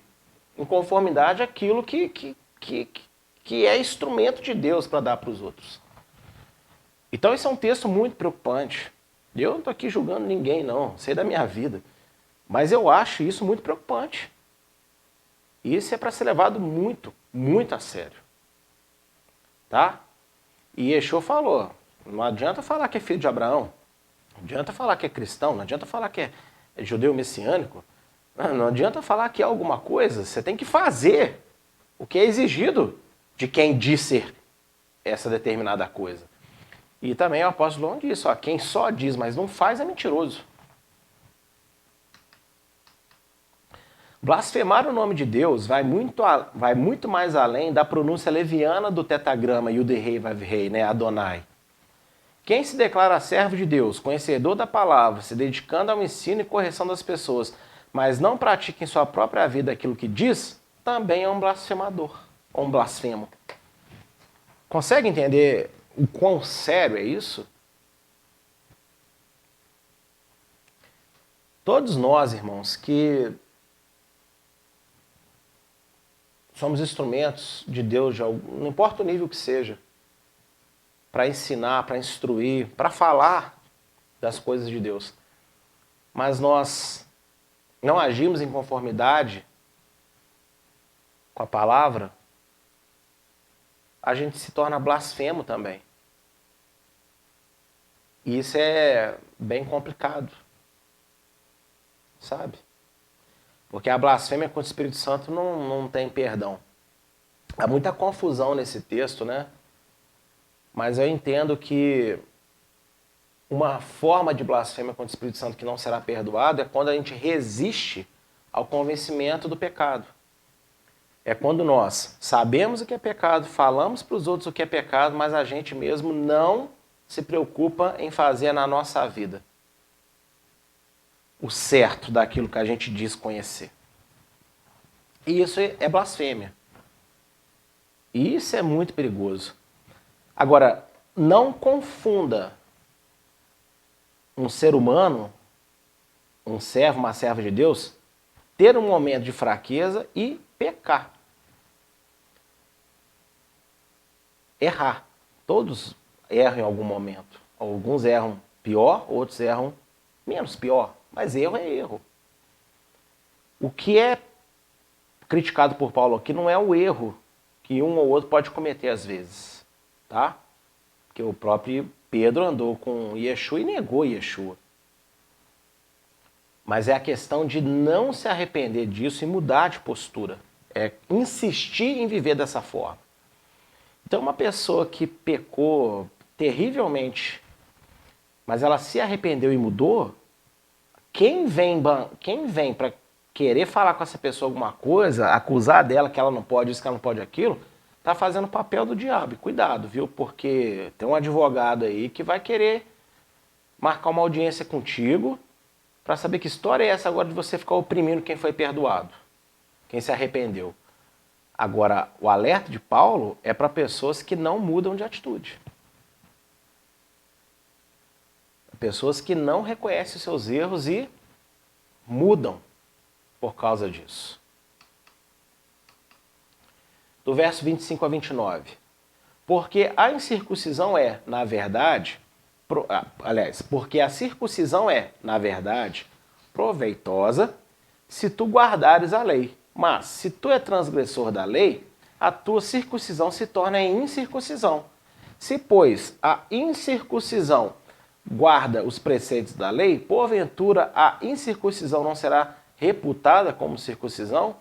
em conformidade àquilo que é instrumento de Deus para dar para os outros. Então esse é um texto muito preocupante. Eu não estou aqui julgando ninguém, não, sei da minha vida. Mas eu acho isso muito preocupante. Isso é para ser levado muito, muito a sério. Tá? E Yeshua falou, não adianta falar que é filho de Abraão, não adianta falar que é cristão, não adianta falar que é judeu messiânico, não adianta falar que é alguma coisa, você tem que fazer o que é exigido de quem diz ser essa determinada coisa. E também o apóstolo João disse, ó, quem só diz, mas não faz é mentiroso. Blasfemar o nome de Deus vai muito mais além da pronúncia leviana do tetagrama Yud-Hei Vav-Hei, né, Adonai. Quem se declara servo de Deus, conhecedor da palavra, se dedicando ao ensino e correção das pessoas, mas não pratica em sua própria vida aquilo que diz, também é um blasfemador, ou um blasfemo. Consegue entender o quão sério é isso? Todos nós, irmãos, que somos instrumentos de Deus, não importa o nível que seja, para ensinar, para instruir, para falar das coisas de Deus. Mas nós não agimos em conformidade com a palavra, a gente se torna blasfemo também. E isso é bem complicado, sabe? Porque a blasfêmia contra o Espírito Santo não tem perdão. Há muita confusão nesse texto, né? Mas eu entendo que uma forma de blasfêmia contra o Espírito Santo que não será perdoado é quando a gente resiste ao convencimento do pecado. É quando nós sabemos o que é pecado, falamos para os outros o que é pecado, mas a gente mesmo não se preocupa em fazer na nossa vida o certo daquilo que a gente diz conhecer. E isso é blasfêmia. E isso é muito perigoso. Agora, não confunda um ser humano, um servo, uma serva de Deus, ter um momento de fraqueza e pecar. Errar. Todos erram em algum momento. Alguns erram pior, outros erram menos pior, mas erro é erro. O que é criticado por Paulo aqui não é o erro que um ou outro pode cometer às vezes, tá? Porque o próprio Pedro andou com Yeshua e negou Yeshua. Mas é a questão de não se arrepender disso e mudar de postura. É insistir em viver dessa forma. Então, uma pessoa que pecou terrivelmente, mas ela se arrependeu e mudou, quem vem para querer falar com essa pessoa alguma coisa, acusar dela que ela não pode isso, que ela não pode aquilo, tá fazendo o papel do diabo. E cuidado, viu? Porque tem um advogado aí que vai querer marcar uma audiência contigo para saber que história é essa agora de você ficar oprimindo quem foi perdoado, quem se arrependeu. Agora, o alerta de Paulo é para pessoas que não mudam de atitude. Pessoas que não reconhecem os seus erros e mudam por causa disso. Do verso 25 a 29. Porque a incircuncisão é, na verdade, porque a circuncisão é, na verdade, proveitosa se tu guardares a lei. Mas, se tu é transgressor da lei, a tua circuncisão se torna em incircuncisão. Se, pois, a incircuncisão guarda os preceitos da lei, porventura a incircuncisão não será reputada como circuncisão?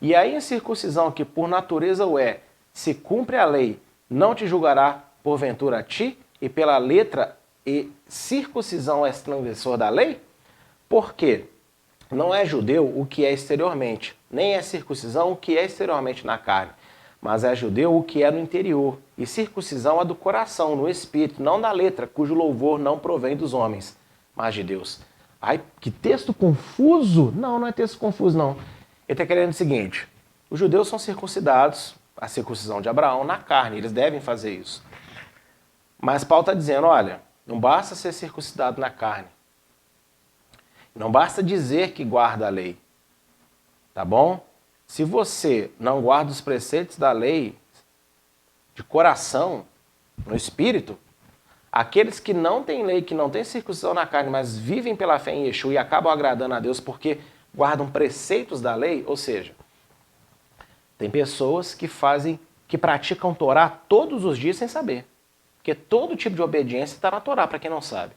E a incircuncisão, que por natureza o é, se cumpre a lei, não te julgará porventura a ti, e pela letra e circuncisão és transgressor da lei? Porque não é judeu o que é exteriormente, nem é circuncisão o que é exteriormente na carne, mas é judeu o que é no interior, e circuncisão é do coração, no espírito, não da letra, cujo louvor não provém dos homens, mas de Deus. Ai, que texto confuso! Não, não é texto confuso, não. Ele está querendo o seguinte, os judeus são circuncidados, a circuncisão de Abraão, na carne, eles devem fazer isso. Mas Paulo está dizendo, olha, não basta ser circuncidado na carne, não basta dizer que guarda a lei, tá bom? Se você não guarda os preceitos da lei de coração, no espírito, aqueles que não têm lei, que não têm circuncisão na carne, mas vivem pela fé em Yeshua e acabam agradando a Deus porque guardam preceitos da lei, ou seja, tem pessoas que praticam Torá todos os dias sem saber. Porque todo tipo de obediência está na Torá, para quem não sabe.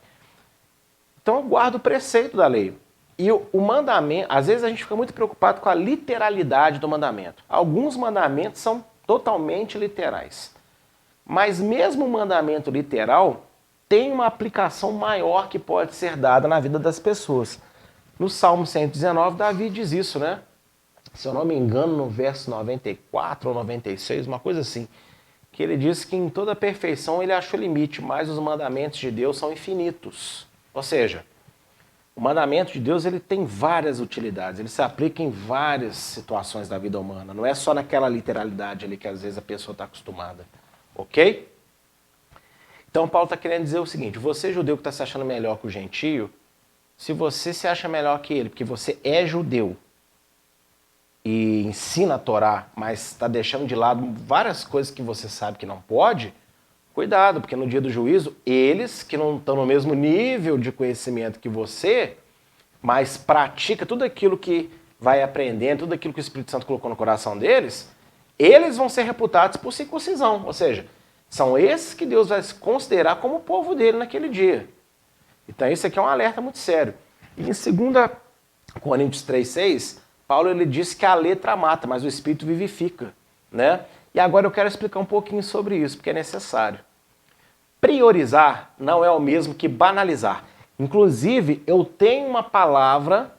Então eu guardo o preceito da lei. E o mandamento, às vezes a gente fica muito preocupado com a literalidade do mandamento. Alguns mandamentos são totalmente literais. Mas mesmo o mandamento literal tem uma aplicação maior que pode ser dada na vida das pessoas. No Salmo 119, Davi diz isso, né? Se eu não me engano, no verso 94 ou 96, uma coisa assim, que ele diz que em toda perfeição ele achou limite, mas os mandamentos de Deus são infinitos. Ou seja, o mandamento de Deus ele tem várias utilidades, ele se aplica em várias situações da vida humana, não é só naquela literalidade ali que às vezes a pessoa está acostumada, ok? Então Paulo está querendo dizer o seguinte, você judeu que está se achando melhor que o gentio, se você se acha melhor que ele, porque você é judeu e ensina a Torá, mas está deixando de lado várias coisas que você sabe que não pode, cuidado, porque no dia do juízo, eles que não estão no mesmo nível de conhecimento que você, mas pratica tudo aquilo que vai aprendendo, tudo aquilo que o Espírito Santo colocou no coração deles, eles vão ser reputados por circuncisão, ou seja, são esses que Deus vai considerar como o povo dele naquele dia. Então isso aqui é um alerta muito sério. E em 2 Coríntios 3,6, Paulo ele diz que a letra mata, mas o Espírito vivifica, né? E agora eu quero explicar um pouquinho sobre isso, porque é necessário. Priorizar não é o mesmo que banalizar. Inclusive, eu tenho uma palavra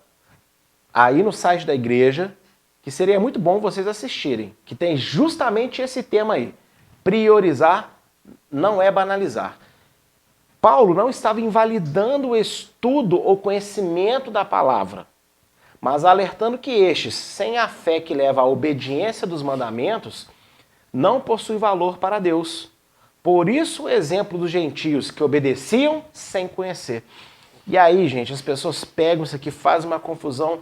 aí no site da igreja que seria muito bom vocês assistirem, que tem justamente esse tema aí. Priorizar não é banalizar. Paulo não estava invalidando o estudo ou conhecimento da palavra, mas alertando que estes, sem a fé que leva à obediência dos mandamentos, não possuem valor para Deus. Por isso o exemplo dos gentios que obedeciam sem conhecer. E aí, gente, as pessoas pegam isso aqui, fazem uma confusão,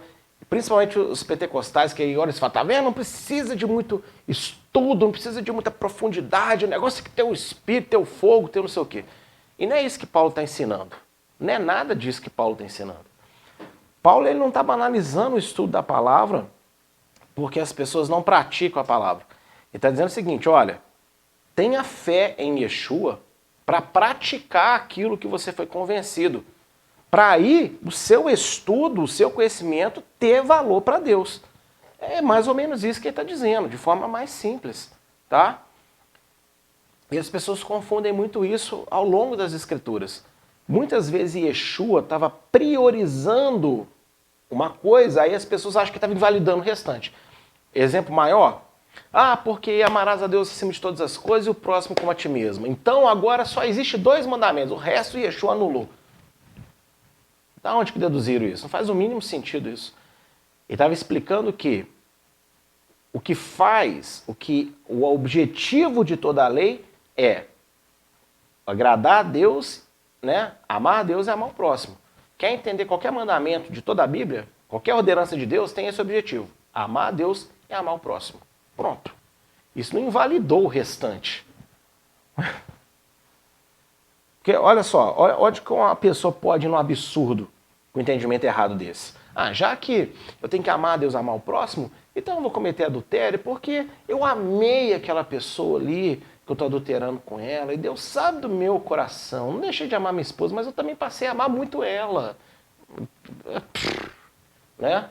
principalmente os pentecostais, que aí olha e falam, tá vendo? Não precisa de muito estudo, não precisa de muita profundidade, o negócio é que tem o Espírito, tem o fogo, tem não sei o quê. E não é isso que Paulo está ensinando. Não é nada disso que Paulo está ensinando. Paulo ele não está banalizando o estudo da palavra porque as pessoas não praticam a palavra. Ele está dizendo o seguinte, olha, tenha fé em Yeshua para praticar aquilo que você foi convencido. Para aí o seu estudo, o seu conhecimento ter valor para Deus. É mais ou menos isso que ele está dizendo, de forma mais simples, tá? E as pessoas confundem muito isso ao longo das Escrituras. Muitas vezes Yeshua estava priorizando uma coisa, aí as pessoas acham que estava invalidando o restante. Exemplo maior? Porque amarás a Deus acima de todas as coisas e o próximo como a ti mesmo. Então agora só existe 2 mandamentos, o resto Yeshua anulou. Da onde que deduziram isso? Não faz o mínimo sentido isso. Ele estava explicando que o objetivo de toda a lei é agradar a Deus, né? Amar a Deus e amar o próximo. Quer entender qualquer mandamento de toda a Bíblia, qualquer ordenança de Deus tem esse objetivo. Amar a Deus e amar o próximo. Pronto. Isso não invalidou o restante. Porque olha só, onde que uma pessoa pode ir num absurdo com o entendimento errado desse? Já que eu tenho que amar a Deus, amar o próximo, então eu vou cometer adultério porque eu amei aquela pessoa ali, que eu estou adulterando com ela, e Deus sabe do meu coração. Não deixei de amar minha esposa, mas eu também passei a amar muito ela. Né?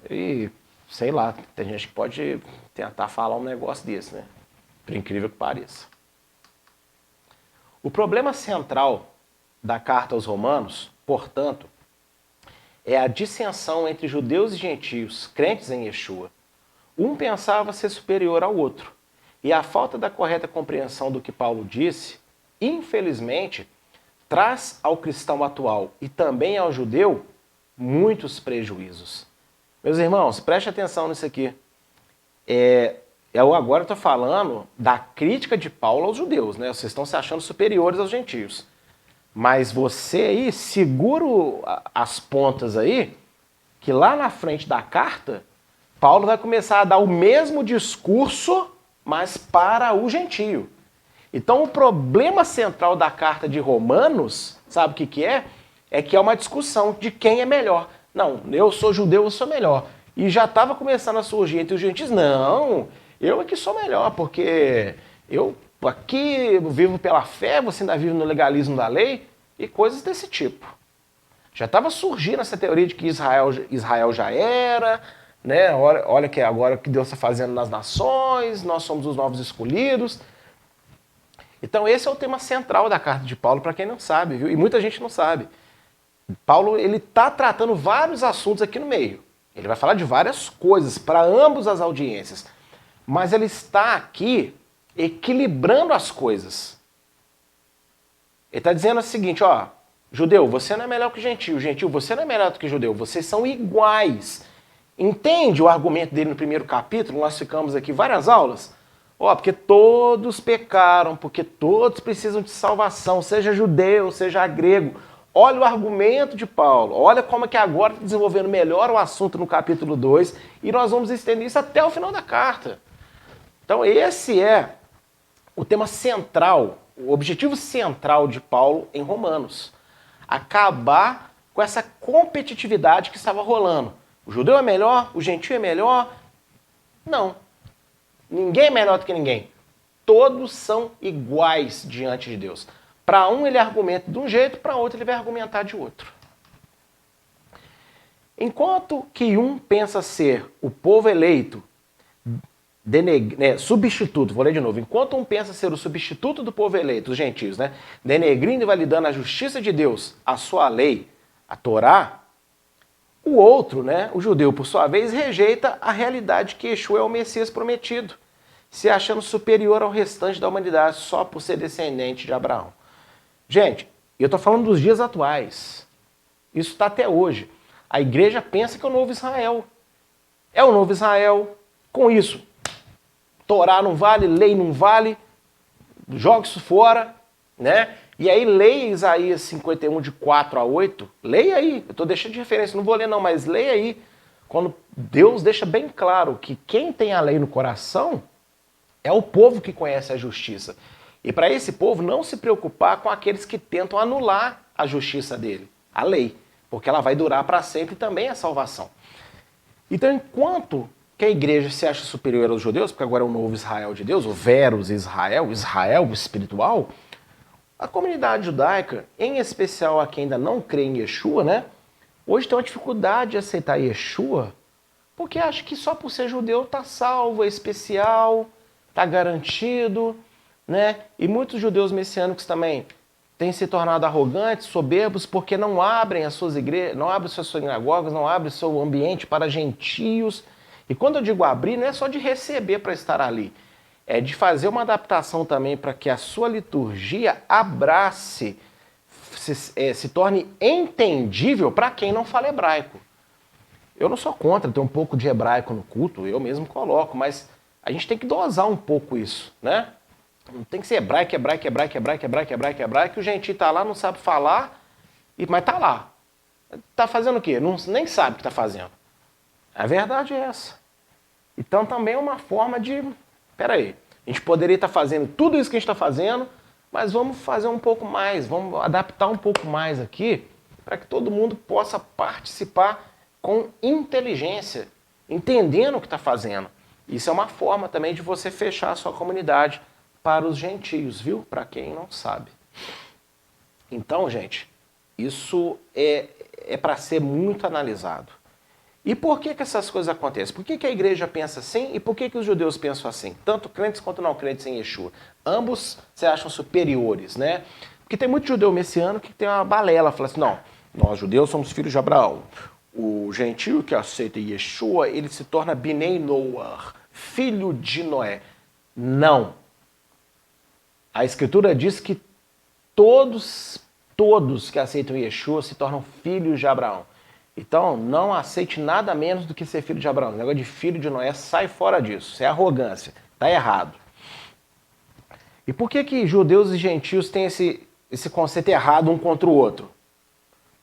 E, sei lá, tem gente que pode tentar falar um negócio desse, né? Por incrível que pareça. O problema central da carta aos Romanos, portanto, é a dissensão entre judeus e gentios, crentes em Yeshua. Um pensava ser superior ao outro. E a falta da correta compreensão do que Paulo disse, infelizmente, traz ao cristão atual e também ao judeu muitos prejuízos. Meus irmãos, preste atenção nisso aqui. Eu agora estou falando da crítica de Paulo aos judeus, né? Vocês estão se achando superiores aos gentios. Mas você aí, segura as pontas aí, que lá na frente da carta, Paulo vai começar a dar o mesmo discurso, mas para o gentio. Então o problema central da carta de Romanos, sabe o que é? É que é uma discussão de quem é melhor. Não, eu sou judeu, eu sou melhor. E já estava começando a surgir entre os gentios, não, eu é que sou melhor, porque eu aqui vivo pela fé, você ainda vive no legalismo da lei, e coisas desse tipo. Já estava surgindo essa teoria de que Israel já era, né? Olha que agora o que Deus está fazendo nas nações, nós somos os novos escolhidos. Então esse é o tema central da carta de Paulo, para quem não sabe, viu? E muita gente não sabe. Paulo ele está tratando vários assuntos aqui no meio. Ele vai falar de várias coisas para ambas as audiências. Mas ele está aqui equilibrando as coisas. Ele está dizendo o seguinte, judeu, você não é melhor que gentil. Gentil, você não é melhor do que judeu. Vocês são iguais. Entende o argumento dele no primeiro capítulo? Nós ficamos aqui várias aulas. Porque todos pecaram, porque todos precisam de salvação, seja judeu, seja grego. Olha o argumento de Paulo, olha como é que agora está desenvolvendo melhor o assunto no capítulo 2 e nós vamos estender isso até o final da carta. Então esse é o tema central, o objetivo central de Paulo em Romanos. Acabar com essa competitividade que estava rolando. O judeu é melhor, o gentio é melhor? Não. Ninguém é melhor do que ninguém. Todos são iguais diante de Deus. Para um ele argumenta de um jeito, para outro ele vai argumentar de outro. Enquanto que um pensa ser o povo eleito, substituto, vou ler de novo. Enquanto um pensa ser o substituto do povo eleito, os gentios, denegrindo e validando a justiça de Deus, a sua lei, a Torá, o outro, o judeu, por sua vez, rejeita a realidade que Yeshua é o Messias prometido, se achando superior ao restante da humanidade só por ser descendente de Abraão. Gente, eu estou falando dos dias atuais. Isso está até hoje. A igreja pensa que é o novo Israel. É o novo Israel. Com isso, Torá não vale, lei não vale, joga isso fora, E aí leia Isaías 51, de 4 a 8, leia aí, eu estou deixando de referência, não vou ler não, mas leia aí, quando Deus deixa bem claro que quem tem a lei no coração é o povo que conhece a justiça. E para esse povo não se preocupar com aqueles que tentam anular a justiça dele, a lei, porque ela vai durar para sempre também a salvação. Então, enquanto que a igreja se acha superior aos judeus, porque agora é o novo Israel de Deus, o Verus Israel, Israel espiritual, a comunidade judaica, em especial a quem ainda não crê em Yeshua, né, hoje tem uma dificuldade de aceitar Yeshua, porque acha que só por ser judeu está salvo, é especial, está garantido, né? E muitos judeus messiânicos também têm se tornado arrogantes, soberbos, porque não abrem as suas igrejas, não abrem suas sinagogas, não abrem seu ambiente para gentios. E quando eu digo abrir, não é só de receber para estar ali, é de fazer uma adaptação também para que a sua liturgia abrace, se torne entendível para quem não fala hebraico. Eu não sou contra ter um pouco de hebraico no culto, eu mesmo coloco, mas a gente tem que dosar um pouco isso, né? Não tem que ser hebraico, que o gentio tá lá, não sabe falar, mas tá lá. Tá fazendo o quê? Nem sabe o que tá fazendo. A verdade é essa. Então também é uma forma de... Peraí, a gente poderia estar fazendo tudo isso que a gente está fazendo, mas vamos fazer um pouco mais, vamos adaptar um pouco mais aqui, para que todo mundo possa participar com inteligência, entendendo o que está fazendo. Isso é uma forma também de você fechar a sua comunidade para os gentios, viu? Para quem não sabe. Então, gente, isso é para ser muito analisado. E por que essas coisas acontecem? Por que a igreja pensa assim e por que os judeus pensam assim? Tanto crentes quanto não crentes em Yeshua. Ambos se acham superiores, né? Porque tem muito judeu messiano que tem uma balela, fala assim, não, nós judeus somos filhos de Abraão. O gentio que aceita Yeshua, ele se torna Binei Noah, filho de Noé. Não. A Escritura diz que todos que aceitam Yeshua se tornam filhos de Abraão. Então, não aceite nada menos do que ser filho de Abraão. O negócio de filho de Noé, sai fora disso. Isso é arrogância. Está errado. E por que judeus e gentios têm esse conceito errado um contra o outro?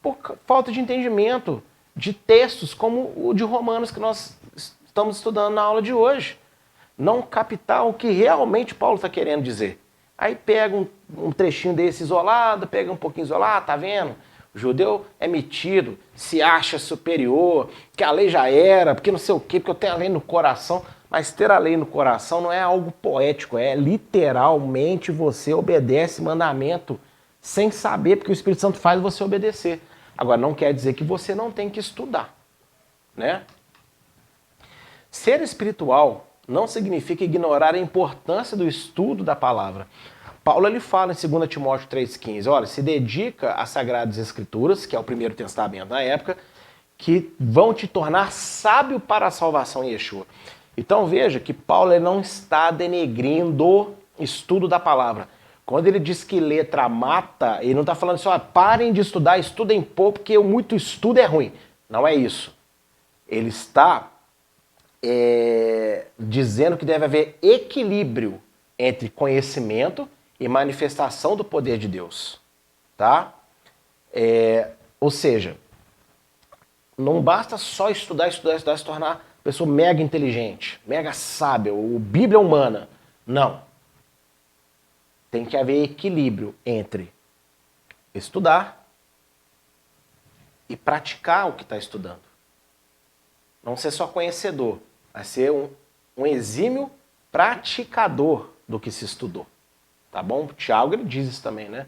Por falta de entendimento de textos como o de Romanos que nós estamos estudando na aula de hoje. Não captar o que realmente Paulo está querendo dizer. Aí pega um trechinho desse isolado, pega um pouquinho isolado, tá vendo? O judeu é metido, se acha superior, que a lei já era, porque não sei o quê, porque eu tenho a lei no coração. Mas ter a lei no coração não é algo poético, é literalmente você obedece mandamento sem saber, porque o Espírito Santo faz você obedecer. Agora, não quer dizer que você não tem que estudar, né? Ser espiritual não significa ignorar a importância do estudo da palavra. Paulo ele fala em 2 Timóteo 3,15, olha, se dedica às Sagradas Escrituras, que é o Primeiro Testamento na época, que vão te tornar sábio para a salvação em Yeshua. Então veja que Paulo ele não está denegrindo o estudo da palavra. Quando ele diz que letra mata, ele não está falando assim, ó, parem de estudar, estudem pouco, porque muito estudo é ruim. Não é isso. Ele está dizendo que deve haver equilíbrio entre conhecimento e manifestação do poder de Deus. Tá? Ou seja, não basta só estudar, se tornar uma pessoa mega inteligente, mega sábia, ou Bíblia humana. Não. Tem que haver equilíbrio entre estudar e praticar o que está estudando. Não ser só conhecedor, mas ser um exímio praticador do que se estudou. Tá bom? Tiago ele diz isso também, né?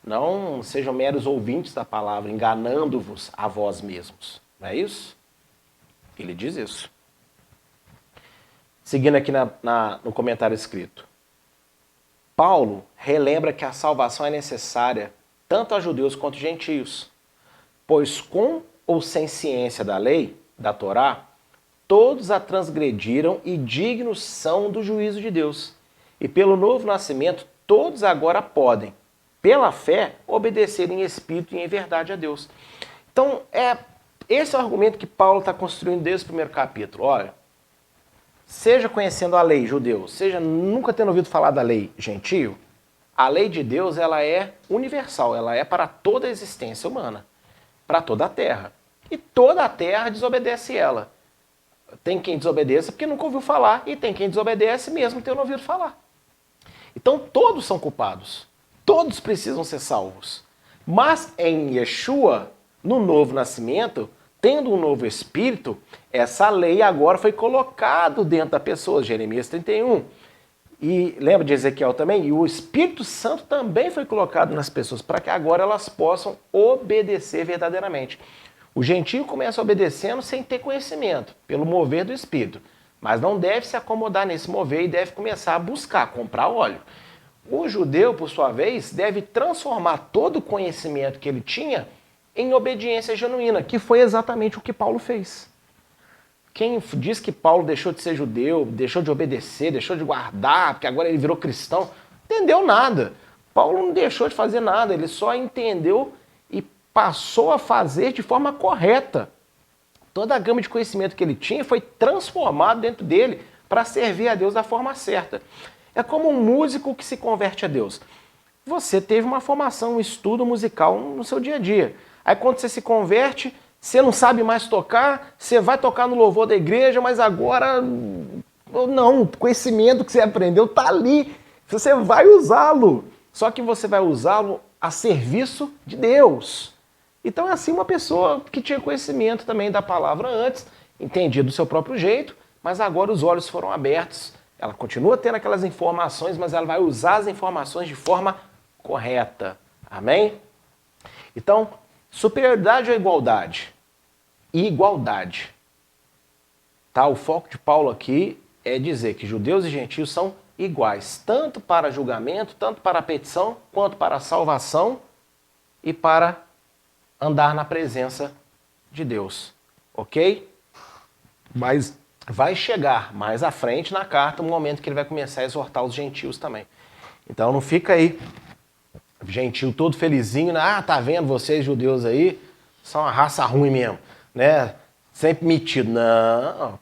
Não sejam meros ouvintes da palavra, enganando-vos a vós mesmos. Não é isso? Ele diz isso. Seguindo aqui no comentário escrito. Paulo relembra que a salvação é necessária tanto a judeus quanto a gentios, pois com ou sem ciência da lei, da Torá, todos a transgrediram e dignos são do juízo de Deus. E pelo novo nascimento, todos agora podem, pela fé, obedecer em espírito e em verdade a Deus. Então, esse é o argumento que Paulo está construindo desde o primeiro capítulo. Olha, seja conhecendo a lei judeu, seja nunca tendo ouvido falar da lei gentio, a lei de Deus ela é universal, ela é para toda a existência humana, para toda a terra. E toda a terra desobedece ela. Tem quem desobedeça porque nunca ouviu falar, e tem quem desobedece mesmo tendo ouvido falar. Então todos são culpados. Todos precisam ser salvos. Mas em Yeshua, no novo nascimento, tendo um novo espírito, essa lei agora foi colocada dentro da pessoa, Jeremias 31. E lembra de Ezequiel também? E o Espírito Santo também foi colocado nas pessoas, para que agora elas possam obedecer verdadeiramente. O gentio começa obedecendo sem ter conhecimento, pelo mover do Espírito. Mas não deve se acomodar nesse mover e deve começar a buscar, comprar óleo. O judeu, por sua vez, deve transformar todo o conhecimento que ele tinha em obediência genuína, que foi exatamente o que Paulo fez. Quem diz que Paulo deixou de ser judeu, deixou de obedecer, deixou de guardar, porque agora ele virou cristão, não entendeu nada. Paulo não deixou de fazer nada, ele só entendeu e passou a fazer de forma correta. Toda a gama de conhecimento que ele tinha foi transformado dentro dele para servir a Deus da forma certa. É como um músico que se converte a Deus. Você teve uma formação, um estudo musical no seu dia a dia. Aí quando você se converte, você não sabe mais tocar, você vai tocar no louvor da igreja, mas agora não, o conhecimento que você aprendeu está ali. Você vai usá-lo. Só que você vai usá-lo a serviço de Deus. Então é assim uma pessoa que tinha conhecimento também da palavra antes, entendia do seu próprio jeito, mas agora os olhos foram abertos. Ela continua tendo aquelas informações, mas ela vai usar as informações de forma correta. Amém? Então, superioridade ou igualdade? Igualdade. Tá? O foco de Paulo aqui é dizer que judeus e gentios são iguais, tanto para julgamento, tanto para a petição, quanto para a salvação e para andar na presença de Deus. Ok? Mas vai chegar mais à frente na carta um momento que ele vai começar a exortar os gentios também. Então não fica aí, gentio todo felizinho, né? Ah, tá vendo vocês judeus aí? São uma raça ruim mesmo, né? Sempre metido. Não,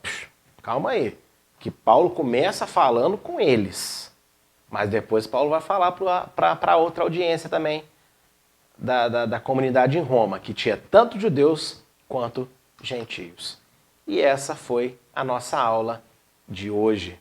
calma aí. Que Paulo começa falando com eles. Mas depois Paulo vai falar para outra audiência também da comunidade em Roma, que tinha tanto judeus quanto gentios. E essa foi a nossa aula de hoje.